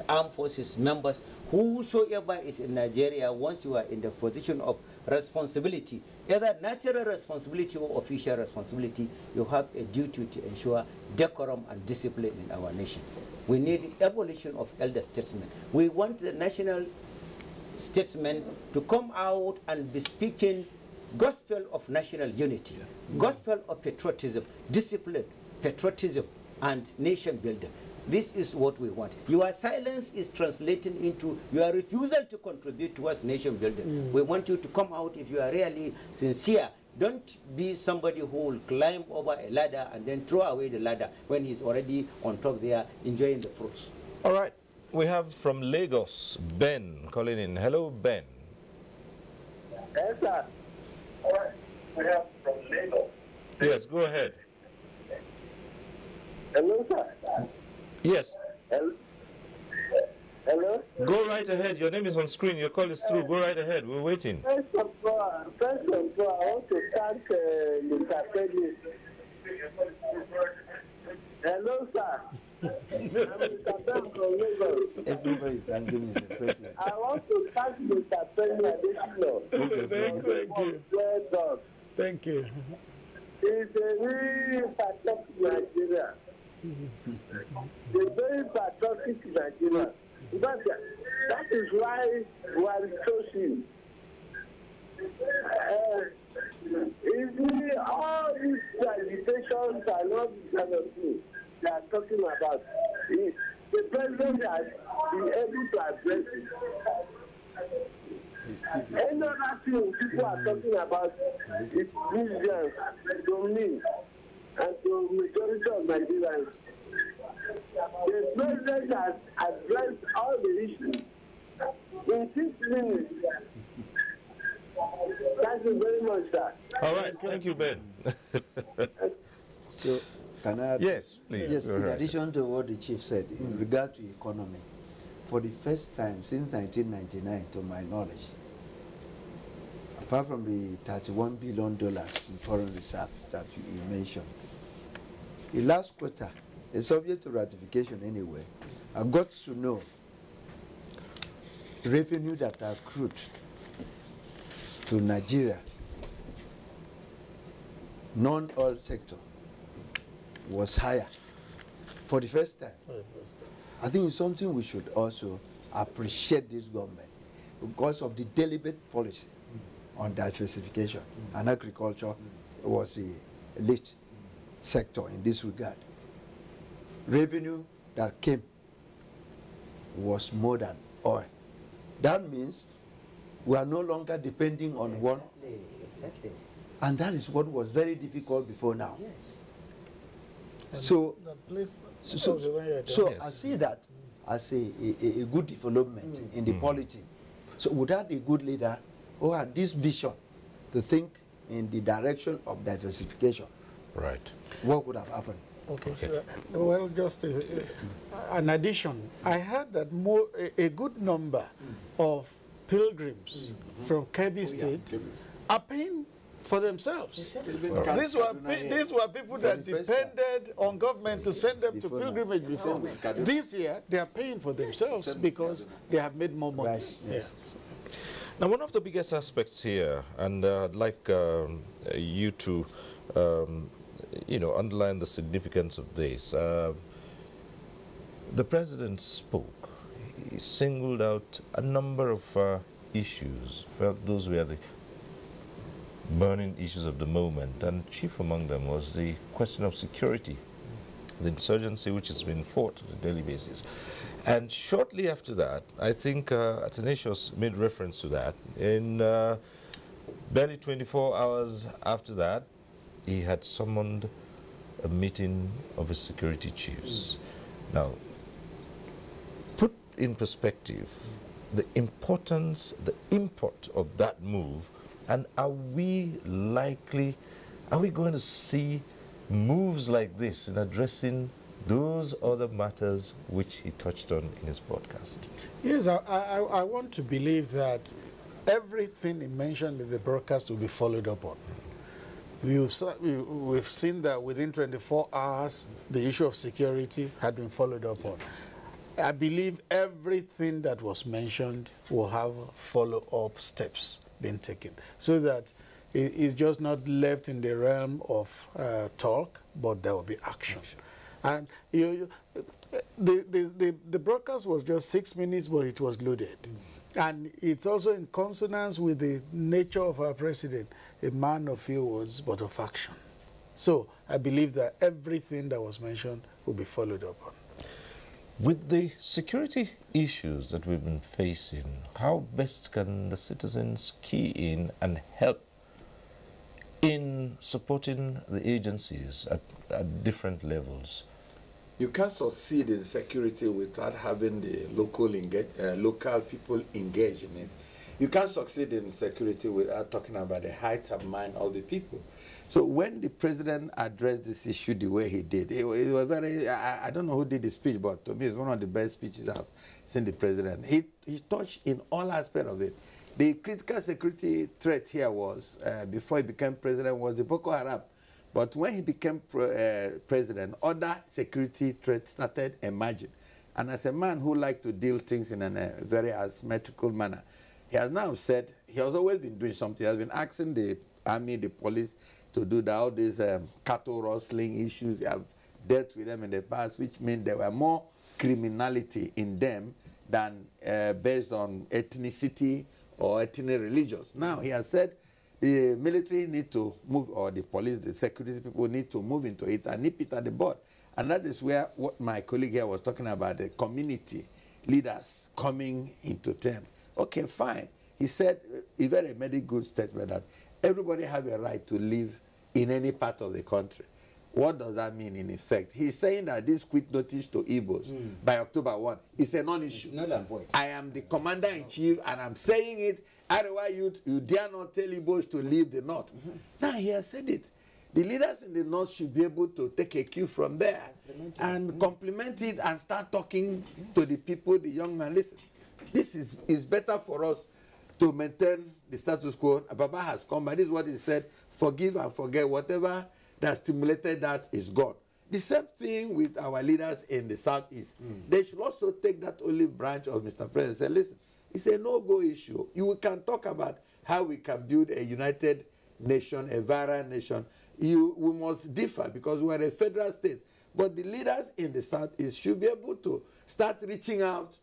armed forces members, whosoever is in Nigeria, once you are in the position of responsibility, either natural responsibility or official responsibility, you have a duty to ensure decorum and discipline in our nation. We need evolution of elder statesmen. We want the national statesmen to come out and be speaking gospel of national unity, gospel of patriotism, discipline, patriotism, and nation building. This is what we want. Your silence is translating into your refusal to contribute towards nation building. We want you to come out if you are really sincere. Don't be somebody who will climb over a ladder and then throw away the ladder when he's already on top there enjoying the fruits. All right. We have from Lagos, Ben calling in. Hello, Ben. Yes, sir. All right. We have from Lagos. Yes, go ahead. Hello, sir. Yes. Hello? Go right ahead. Your name is on screen. Your call is through. Go right ahead. We're waiting. First of all, I want to thank Mr. Femi. Hello, sir. I'm Mr. Femi from Lagos. Everybody is thanking Mr. President. I want to thank Mr. Femi Adesina. Thank you. Well done. Thank you. It's a really patriotic Nigeria. A very patriotic Nigeria. But that is why we are chosen. All these agitations are not the kind of things they are talking about. The president has been able to address it. Any other thing people are talking about is millions to me and to the majority of Nigerians. The president has addressed all the issues in 6 minutes. Thank you very much, sir. All right, thank you, Ben. So, can I add? Yes, please. Yes, Go in ahead. addition to what the chief said, in regard to economy, for the first time since 1999, to my knowledge, apart from the $31 billion in foreign reserve that you mentioned, the last quarter is subject to ratification anyway. I got to know revenue that accrued to Nigeria, non-oil sector, was higher for the first time. I think it's something we should also appreciate this government because of the deliberate policy on diversification, and agriculture was the lead sector in this regard. Revenue that came was more than oil. That means we are no longer depending on one. Exactly. And that is what was very difficult before now. And So, please, so I see that as a good development in the polity. So without a good leader who had this vision to think in the direction of diversification, right, what would have happened? Okay. Well, just an addition. I heard that a good number of pilgrims from Kebbi State are paying for themselves. These were people that depended on government to send them to pilgrimage before. This year, they are paying for themselves because they have made more money. Yes. Now, one of the biggest aspects here, and I'd like you to, underline the significance of this. The president spoke. He singled out a number of issues, felt those were the burning issues of the moment, and chief among them was the question of security, the insurgency which has been fought on a daily basis. And shortly after that, I think Athanasius made reference to that. In barely 24 hours after that, he had summoned a meeting of his security chiefs. Now, put in perspective the importance, the import of that move, and are we going to see moves like this in addressing those other matters which he touched on in his broadcast? Yes, I want to believe that everything he mentioned in the broadcast will be followed up on. We've seen that within 24 hours, the issue of security had been followed up on. I believe everything that was mentioned will have follow-up steps being taken, so that it's just not left in the realm of talk, but there will be action. And the broadcast was just 6 minutes, but it was loaded. And it's also in consonance with the nature of our president, a man of few words, but of action. So I believe that everything that was mentioned will be followed up on. With the security issues that we've been facing, how best can the citizens key in and help in supporting the agencies at different levels? You can't succeed in security without having the local people engaged in it. You can't succeed in security without talking about the hearts and mind of the people. So when the president addressed this issue the way he did, it was very, I don't know who did the speech, but to me it's one of the best speeches I've seen the president. He touched in all aspects of it. The critical security threat here was, before he became president, was the Boko Haram. But when he became president, other security threats started emerging. And as a man who likes to deal things in a very asymmetrical manner, he has now said, he has always been doing something. He has been asking the army, the police, to do all these cattle rustling issues. He have dealt with them in the past, which means there were more criminality in them than based on ethnicity or ethnic religions. Now he has said the military need to move, or the police, the security people need to move into it and nip it at the bud. And that is where what my colleague here was talking about, the community leaders coming into term. Okay, fine. He said, he very made a good statement that everybody have a right to live in any part of the country. What does that mean in effect? He's saying that this quit notice to Igbos by October 1 is a non-issue. Null and void. I am the commander-in-chief and I'm saying it. Otherwise, you dare not tell Igbos to leave the north. Now he has said it. The leaders in the north should be able to take a cue from there and complement it and start talking to the people, the young man. Listen, this is better for us to maintain the status quo. Baba has come, but this is what he said: forgive and forget. Whatever that stimulated that is gone. The same thing with our leaders in the southeast. They should also take that olive branch of Mr. President and say, listen, it's a no-go issue. We can talk about how we can build a united nation, a viral nation. We must differ because we are a federal state. But the leaders in the southeast should be able to start reaching out.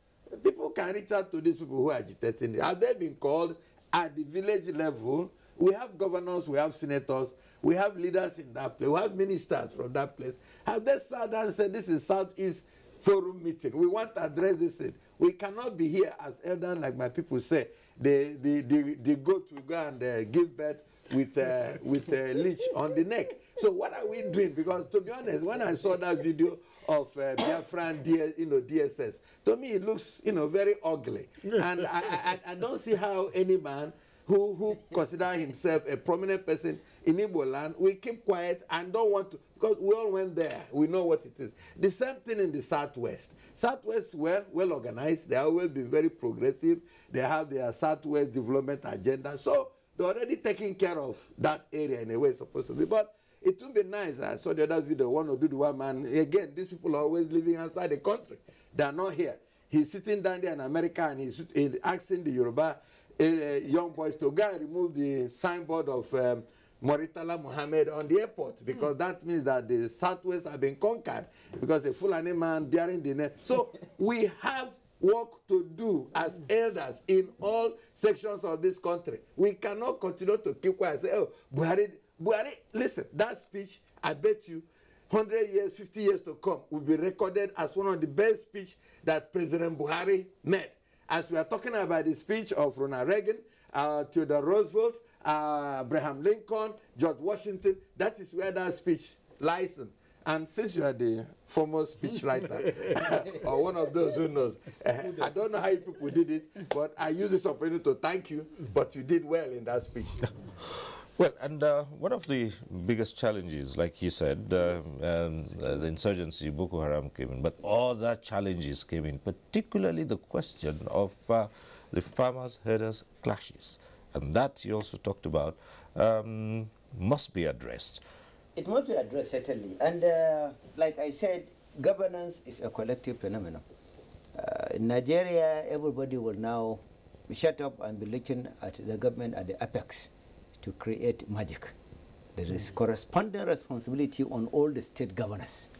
People can reach out to these people who are agitating. Have they been called at the village level? We have governors, we have senators, we have leaders in that place, we have ministers from that place. Have they sat down and said, this is Southeast Forum meeting, we want to address this? We cannot be here as elders, like my people say. The goat will go and give birth with a leech on the neck. So what are we doing? Because to be honest, when I saw that video of Biafran DSS, to me it looks very ugly. And I don't see how any man who consider himself a prominent person in Igbo land will keep quiet and don't want to, because we all went there. We know what it is. The same thing in the Southwest. Southwest well organized. They always been very progressive. They have their Southwest development agenda. So they're already taking care of that area in a way it's supposed to be. But it would be nice. I saw the other video, one of the one man. Again, these people are always living outside the country. They are not here. He's sitting down there in America and he's asking the Yoruba young boys to go and remove the signboard of Moritala Mohammed on the airport, because that means that the Southwest have been conquered because a Fulani man bearing the name. So we have work to do as elders in all sections of this country. We cannot continue to keep quiet and say, oh, Buhari, listen, that speech, I bet you 100 years, 50 years to come will be recorded as one of the best speeches that President Buhari made. As we are talking about the speech of Ronald Reagan, Theodore Roosevelt, Abraham Lincoln, George Washington, that is where that speech lies in. And since you are the former speechwriter, or one of those who knows, I don't know how you people did it, but I use this opportunity to thank you, but you did well in that speech. Well, and one of the biggest challenges, like you said, the insurgency, Boko Haram came in, but all that challenges came in, particularly the question of the farmers-herders clashes. And that you also talked about must be addressed. It must be addressed, certainly. And like I said, governance is a collective phenomenon. In Nigeria, everybody will now shut up and be looking at the government at the apex to create magic. There is corresponding responsibility on all the state governors.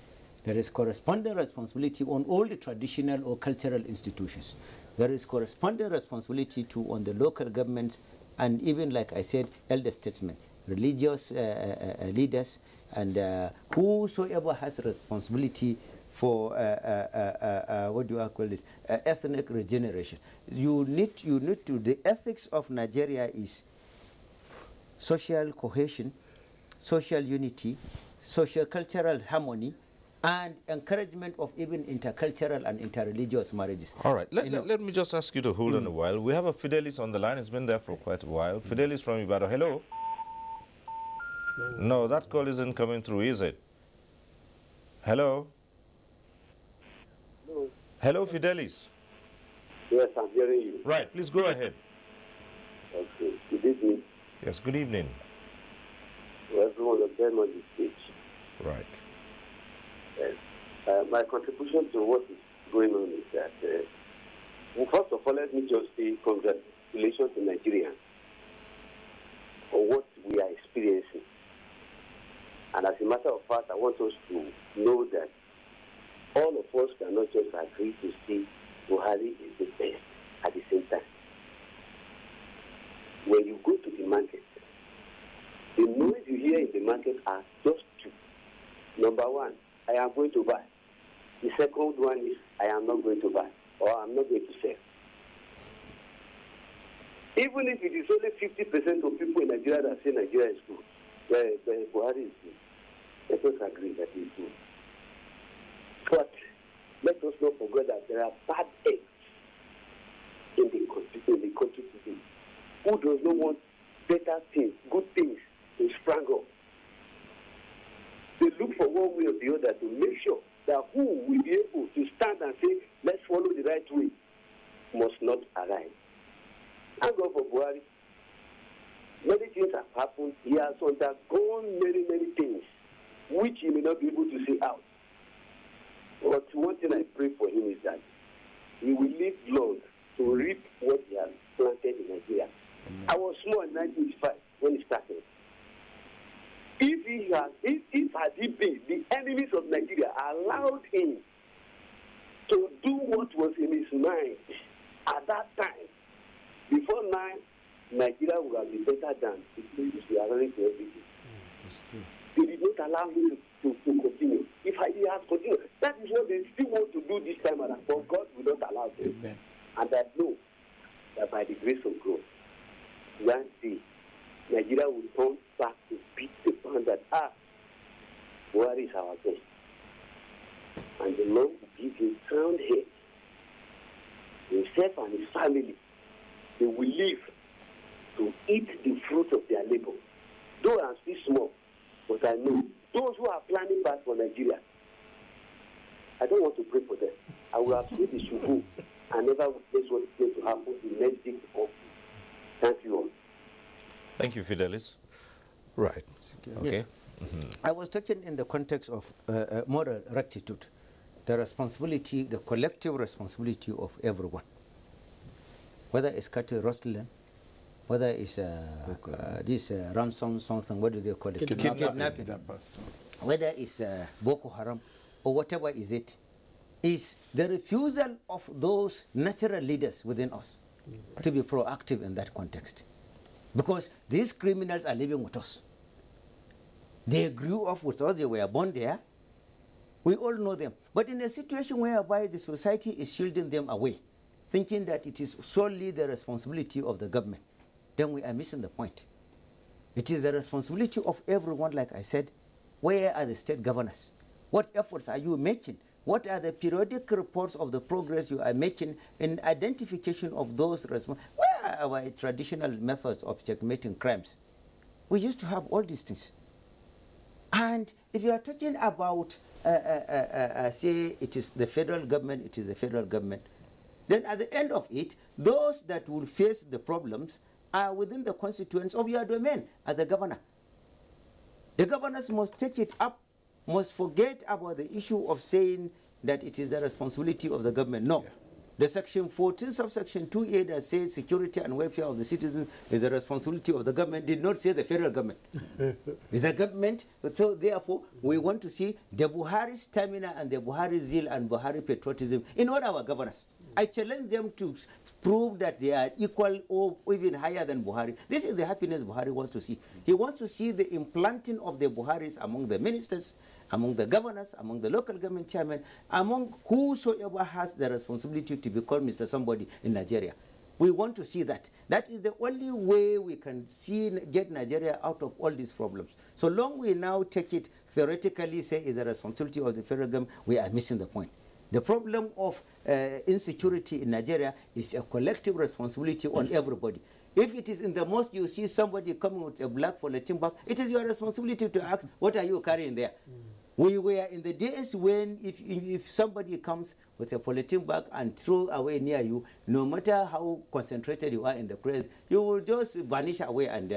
There is corresponding responsibility on all the traditional or cultural institutions. There is corresponding responsibility on the local governments and even, like I said, elder statesmen, religious leaders, and whosoever has responsibility for what do I call it? Ethnic regeneration. You need to. The ethics of Nigeria is social cohesion, social unity, social cultural harmony, and encouragement of even intercultural and interreligious marriages. All right, let me just ask you to hold on a while. We have a Fidelis on the line. It's been there for quite a while. Fidelis from Ibadan. Hello? No, that call isn't coming through, is it? Hello? Hello? Hello, Fidelis. Yes, I'm hearing you. Right, please go ahead. Okay, good evening. Yes, good evening. To everyone of them on the stage. Right. Yes. My contribution to what is going on is that, well, first of all, let me just say congratulations to Nigerians for what we are experiencing. And as a matter of fact, I want us to know that all of us cannot just agree to say Buhari is the best at the same time. When you go to the market, the noise you hear in the market are just two. Number one, I am going to buy. The second one is, I am not going to buy, or I'm not going to sell. Even if it is only 50% of people in Nigeria that say Nigeria is good, Buhari is good, let us agree. not forget that there are bad eggs in the country today. Who does not want better things, good things to sprang up? They look for one way or the other to make sure that who will be able to stand and say, let's follow the right way, must not arise. Thank God for Buhari. Many things have happened. He has undergone many, many things, which he may not be able to say out. But one thing I pray for him is that he will live long to reap what he has planted in Nigeria. I was small in 1985 when he started. If had he been, the enemies of Nigeria allowed him to do what was in his mind at that time, before now, Nigeria would have been better than the places we are running to everything. They did not allow him to continue. If he has continued, that is what they still want to do this time around, but God will not allow them. Amen. And I know that by the grace of God, one day, Nigeria will turn back to beat the point that, Buhari is our best. And the Lord will give him sound head. Himself and his family, they will live to eat the fruit of their labor. Though I'm still small, but I know those who are planning back for Nigeria, I don't want to pray for them. I will have said they should go and never witness what is going to happen the next day before. Thank you all. Thank you, Fidelis. Right. Okay. Yes. I was talking in the context of moral rectitude, the responsibility, the collective responsibility of everyone. Whether it's cattle rustling, whether it's this ransom something, what do they call it? Kidnapping. Whether it's Boko Haram or whatever is it, is the refusal of those natural leaders within us to be proactive in that context. Because these criminals are living with us. They grew up with us, they were born there. We all know them. But in a situation whereby the society is shielding them away, thinking that it is solely the responsibility of the government, then we are missing the point. It is the responsibility of everyone, like I said. Where are the state governors? What efforts are you making? What are the periodic reports of the progress you are making in identification of those responsible? Where are our traditional methods of checkmating crimes? We used to have all these things. And if you are talking about, say, it is the federal government, it is the federal government, then at the end of it, those that will face the problems are within the constituents of your domain as the governor. The governors must take it up, must forget about the issue of saying that it is the responsibility of the government. No. Yeah. The section 14 subsection 2A that says security and welfare of the citizens is the responsibility of the government did not say the federal government. It's the government. So therefore, we want to see the Buhari stamina and the Buhari zeal and Buhari patriotism in all our governors. I challenge them to prove that they are equal or even higher than Buhari. This is the happiness Buhari wants to see. He wants to see the implanting of the Buharis among the ministers, among the governors, among the local government chairmen, among whosoever has the responsibility to be called Mr. Somebody in Nigeria. We want to see that. That is the only way we can get Nigeria out of all these problems. So long we now take it theoretically, say is the responsibility of the federal government, we are missing the point. The problem of insecurity in Nigeria is a collective responsibility on everybody. If it is in the mosque, you see somebody coming with a black polythene bag, it is your responsibility to ask, what are you carrying there? We were in the days when if somebody comes with a polythene bag and throw away near you, no matter how concentrated you are in the prayer, you will just vanish away and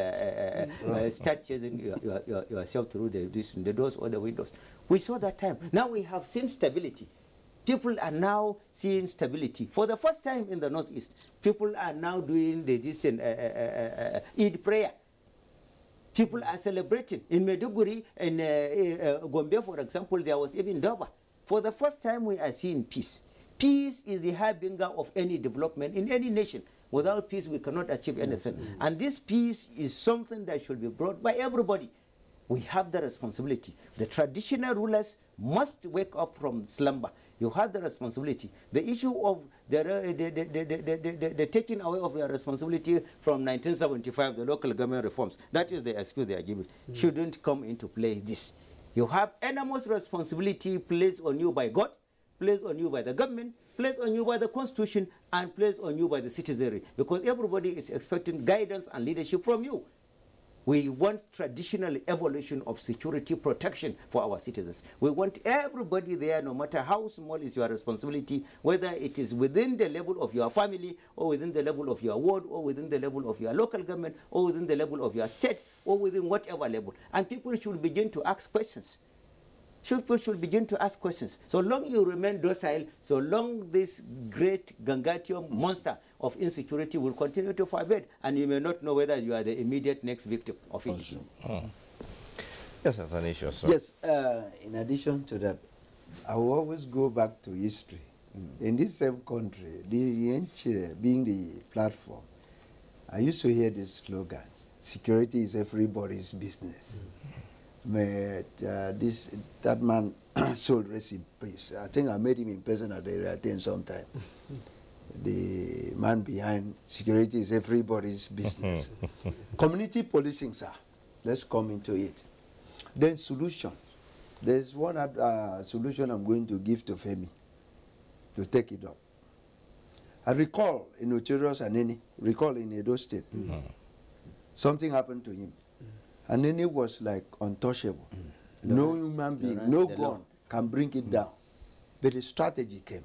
start chasing yourself through the doors or the windows. We saw that time. Now we have seen stability. People are now seeing stability. For the first time in the Northeast, people are now doing the Eid prayer. People are celebrating. In Maiduguri and Gombe, for example, there was even Durban. For the first time, we are seeing peace. Peace is the harbinger of any development in any nation. Without peace, we cannot achieve anything. And this peace is something that should be brought by everybody. We have the responsibility. The traditional rulers must wake up from slumber. You have the responsibility. The issue of the taking away of your responsibility from 1975, the local government reforms, that is the excuse they are giving, shouldn't come into play this. You have enormous responsibility placed on you by God, placed on you by the government, placed on you by the constitution, and placed on you by the citizenry, because everybody is expecting guidance and leadership from you. We want traditional evolution of security protection for our citizens. We want everybody there, no matter how small is your responsibility, whether it is within the level of your family, or within the level of your ward, or within the level of your local government, or within the level of your state, or within whatever level. And people should begin to ask questions. People should begin to ask questions. So long you remain docile, so long this great Gangatium monster of insecurity will continue to forbid, and you may not know whether you are the immediate next victim of it. Yes, that's an issue. So. Yes, in addition to that, I will always go back to history. In this same country, the NCHE being the platform, I used to hear these slogans: security is everybody's business. That man sold rest in peace. I think I met him in person at the Area sometime. The man behind security is everybody's business. Community policing, sir. Let's come into it. Then solution. There's one solution I'm going to give to Femi to take it up. I recall in Ucheros and in Edo State, something happened to him. And then it was like untouchable. No human being, no gun can bring it down. But a strategy came.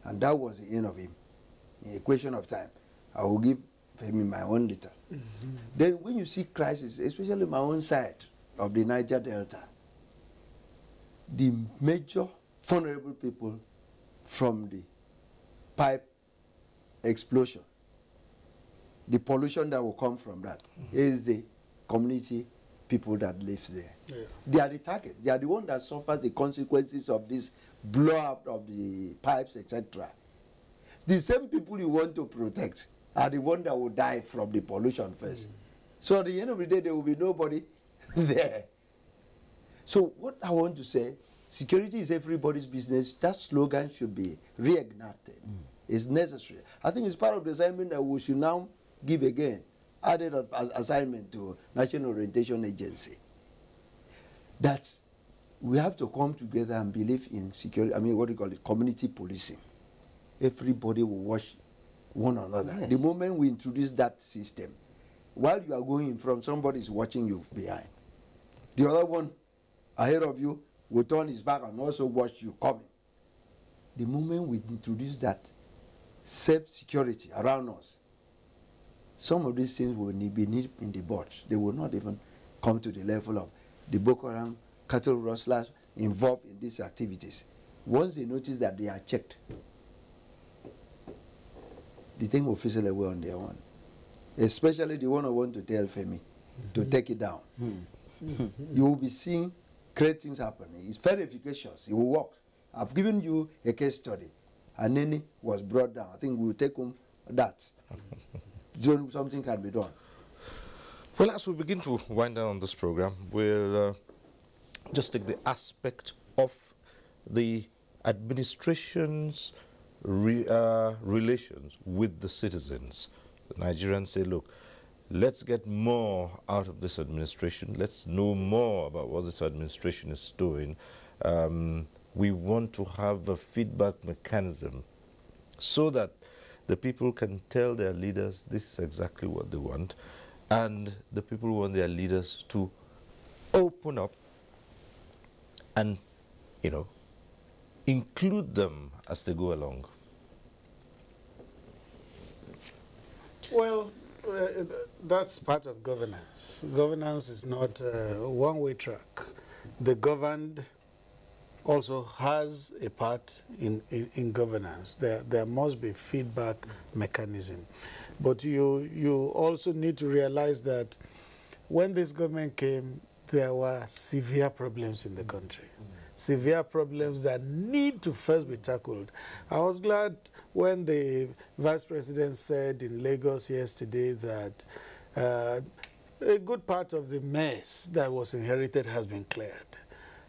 And that was the end of him. In a question of time, I will give Femi my own little. Then when you see crisis, especially my own side of the Niger Delta, the major vulnerable people from the pipe explosion, the pollution that will come from that is the community people that live there. Yeah. They are the target. They are the one that suffers the consequences of this blow-up of the pipes, etc. The same people you want to protect are the ones that will die from the pollution first. So at the end of the day, there will be nobody there. So what I want to say, security is everybody's business. That slogan should be reignited. It's necessary. I think it's part of the assignment that we should now give again. Added assignment to National Orientation Agency. That we have to come together and believe in security, what do you call it, community policing. Everybody will watch one another. Yes. The moment we introduce that system, while you are going in front, somebody is watching you behind. The other one ahead of you will turn his back and also watch you coming. The moment we introduce that self-security around us, some of these things will be nipped in the bud. They will not even come to the level of the Boko Haram cattle rustlers involved in these activities. Once they notice that they are checked, the thing will fizzle away on their own. Especially the one I want to tell Femi to take it down. You will be seeing great things happening. It's very efficacious. It will work. I've given you a case study. And Nene was brought down. I think we'll take home that. Something can be done. Well, as we begin to wind down on this program, we'll just take the aspect of the administration's relations with the citizens. The Nigerians say, look, let's get more out of this administration. Let's know more about what this administration is doing. We want to have a feedback mechanism so that the people can tell their leaders this is exactly what they want, and the people want their leaders to open up and, include them as they go along. Well, that's part of governance. Governance is not a one-way track. The governed also has a part in governance. There must be feedback mechanism. But you also need to realize that when this government came, there were severe problems in the country. Severe problems that need to first be tackled. I was glad when the Vice President said in Lagos yesterday that a good part of the mess that was inherited has been cleared.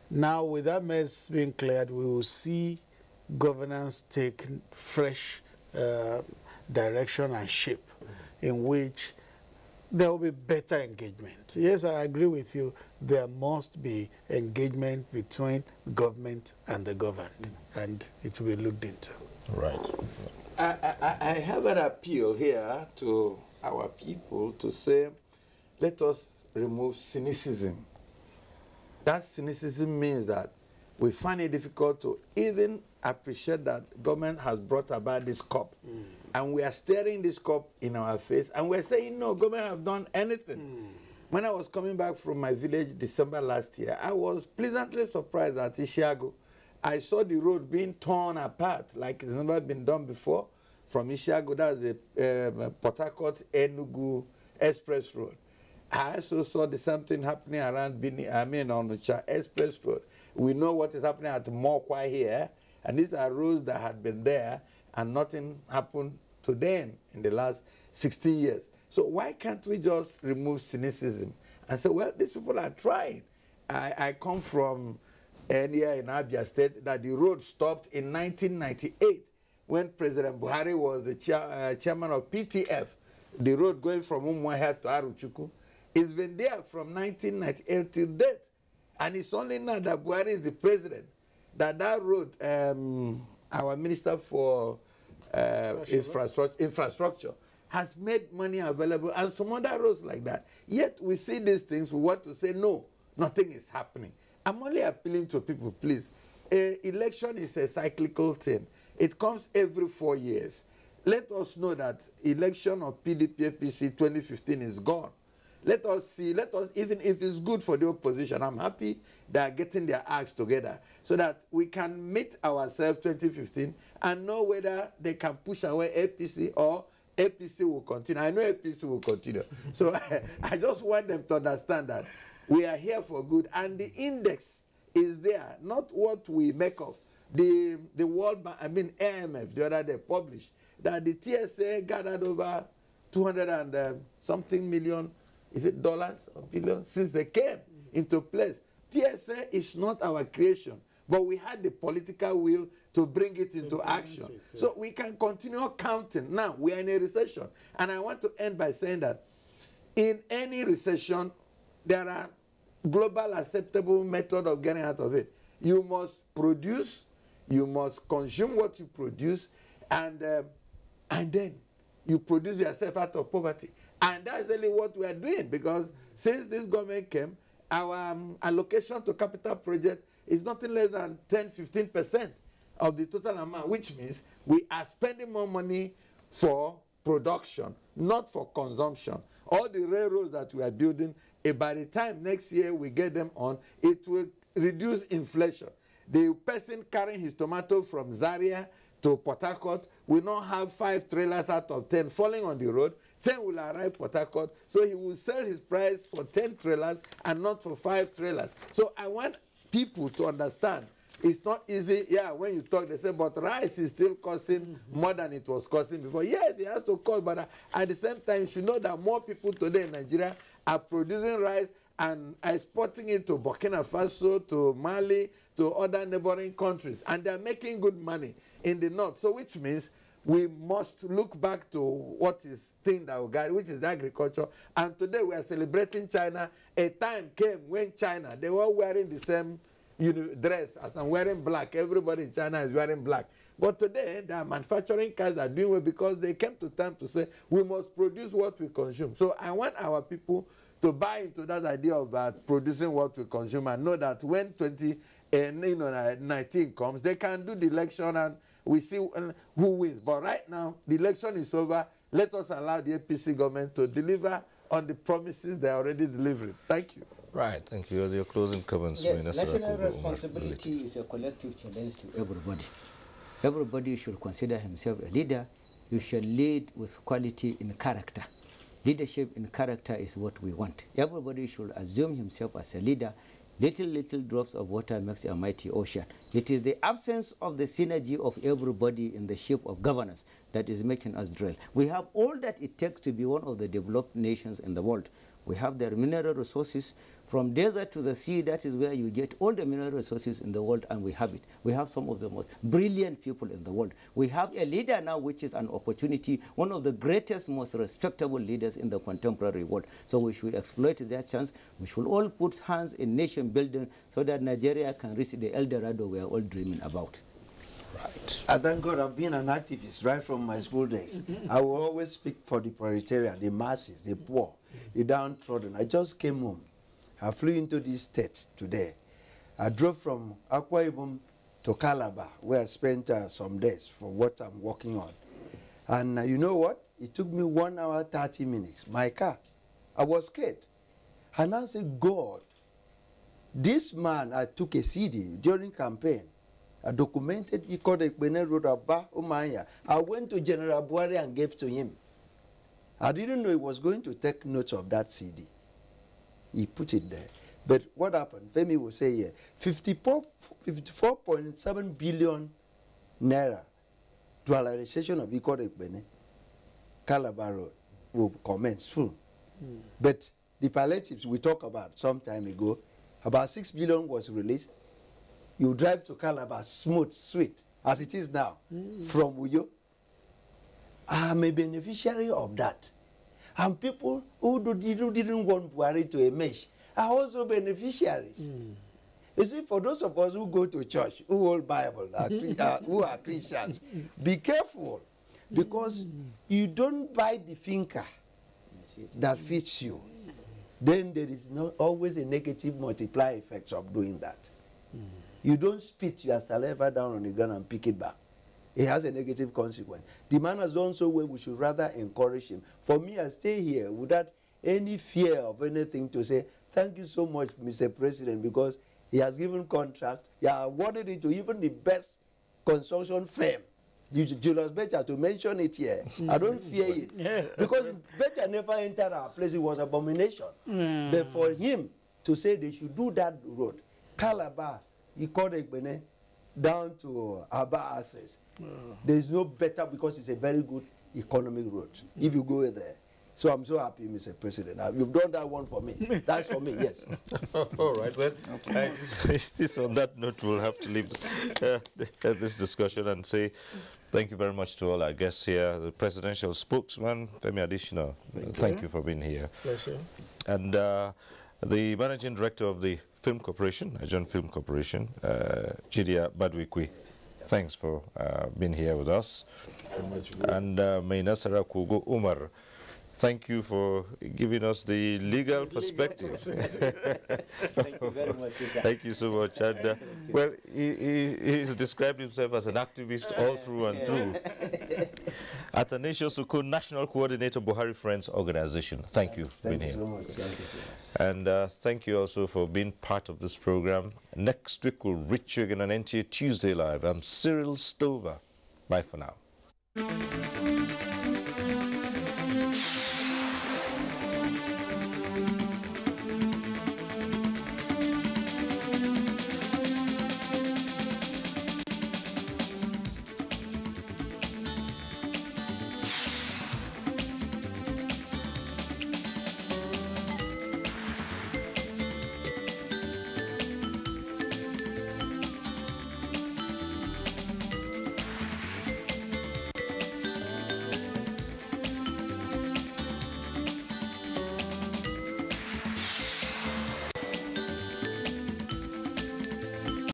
Now, with that mess being cleared, we will see governance take fresh direction and shape in which there will be better engagement. Yes, I agree with you. There must be engagement between government and the governed, and it will be looked into. Right. I have an appeal here to our people to say, let us remove cynicism. That cynicism means that we find it difficult to even appreciate that government has brought about this COP. And we are staring this COP in our face, and we're saying, no, government have done anything. When I was coming back from my village December last year, I was pleasantly surprised at Ishiago. I saw the road being torn apart like it's never been done before. From Ishiago, that's the Port Harcourt-Enugu Express Road. I also saw the same thing happening around Onitsha Express Road. We know what is happening at Mokwa here, and these are roads that had been there, and nothing happened to them in the last 16 years. So why can't we just remove cynicism and say, well, these people are trying. I come from area in Abia State that the road stopped in 1998 when President Buhari was the chairman of PTF. The road going from Umuahia to Aruchuku. It's been there from 1998 till date. And it's only now that Buhari is the president that road, our Minister for infrastructure has made money available, and some other roads like that. Yet we see these things, we want to say, no, nothing is happening. I'm only appealing to people, please. Election is a cyclical thing. It comes every 4 years. Let us know that election of PDP-APC 2015 is gone. Let us see, even if it's good for the opposition, I'm happy they are getting their acts together so that we can meet ourselves 2015 and know whether they can push away APC or APC will continue. I know APC will continue. So I just want them to understand that we are here for good, and the index is there, not what we make of. The World Bank, AMF, the other day published that the TSA gathered over 200 and something million, is it dollars or billions, since they came into place. TSA is not our creation, but we had the political will to bring it into action. So we can continue counting. Now, we are in a recession, and I want to end by saying that in any recession, there are global acceptable method of getting out of it. You must produce, you must consume what you produce, and then you produce yourself out of poverty. And that's really what we are doing, because since this government came, our allocation to capital project is nothing less than 10–15% of the total amount, which means we are spending more money for production, not for consumption. All the railroads that we are building, by the time next year we get them on, it will reduce inflation. The person carrying his tomato from Zaria to Port Harcourt will not have 5 trailers out of 10 falling on the road. 10 will arrive Port Harcourt, so he will sell his price for 10 trailers and not for 5 trailers. So I want people to understand it's not easy. Yeah, when you talk, they say, but rice is still costing more than it was costing before. Yes, it has to cost, but at the same time, you should know that more people today in Nigeria are producing rice and exporting it to Burkina Faso, to Mali, to other neighboring countries. And they're making good money in the north. So which means we must look back to what is thing that will guide, which is the agriculture. And today we are celebrating China. A time came when China, they were wearing the same dress as I'm wearing black. Everybody in China is wearing black. But today, they are manufacturing cars that are doing well because they came to time to say, we must produce what we consume. So I want our people to buy into that idea of producing what we consume and know that when 2019 comes, they can do the election and we see who wins. But right now, the election is over. Let us allow the APC government to deliver on the promises they are already delivering. Thank you. Right, thank you. Your closing comments, yes, Minister. National responsibility is a collective challenge to everybody. Everybody should consider himself a leader. You should lead with quality in character. Leadership in character is what we want. Everybody should assume himself as a leader. Little drops of water makes a mighty ocean. It is the absence of the synergy of everybody in the shape of governance that is making us drill. We have all that it takes to be one of the developed nations in the world. We have their mineral resources. From desert to the sea, that is where you get all the mineral resources in the world, and we have it. We have some of the most brilliant people in the world. We have a leader now, which is an opportunity, one of the greatest, most respectable leaders in the contemporary world. So we should exploit that chance. We should all put hands in nation building so that Nigeria can reach the El Dorado we are all dreaming about. Right. I thank God I've been an activist right from my school days. I will always speak for the proletariat, the masses, the poor, the downtrodden. I just came home. I flew into this state today. I drove from Akwa Ibom to Calabar, where I spent some days for what I'm working on. And you know what? It took me 1 hour, 30 minutes. My car. I was scared. And I said, God, this man, I took a CD during campaign. I documented, he called a Road Abba Umaya. I went to General Buhari and gave to him. I didn't know he was going to take notes of that CD. He put it there. But what happened? Femi will say here, 54.7 billion naira dollarization of Ikode Ekpene, Calabar Road will commence soon. But the palliatives we talked about some time ago, about 6 billion was released. You drive to Calabar, smooth, sweet, as it is now, from Uyo. I'm a beneficiary of that. And people who didn't want Buhari to emerge are also beneficiaries. You see, for those of us who go to church, who hold Bible, who are Christians, be careful, because you don't buy the thinker that fits you. Then there is not always a negative multiplier effect of doing that. You don't spit your saliva down on the ground and pick it back. It has a negative consequence. The man has done so well, we should rather encourage him. For me, I stay here without any fear of anything to say, thank you so much, Mr. President, because he has given contract. He has awarded it to even the best construction firm. Julius Becher, to mention it here. I don't fear it. Because Becher never entered our place. It was abomination. But for him to say they should do that road, Calabar, he called Ekbene, down to Aba access. There is no better, because it's a very good economic road if you go there. So I'm so happy, Mr. President. You've done that one for me. That's for me, yes. All right. Well, this on that note, we'll have to leave this discussion and say thank you very much to all our guests here. The presidential spokesman, Femi Adesina, thank you for being here. Pleasure. And the managing director of the Film Corporation, Nigerian Film Corporation, Chidia Badwikwi, thanks for being here with us. And Mainasara Kugo Umar, thank you for giving us the legal perspective. Thank you very much. Thank you so much. And well, he's described himself as an activist all through and through. Athanasius Suko, National Coordinator, Buhari Friends Organization. Thank you for being here. So much. Thank you so much. And thank you also for being part of this program. Next week we'll reach you again on NTA Tuesday Live. I'm Cyril Stover. Bye for now.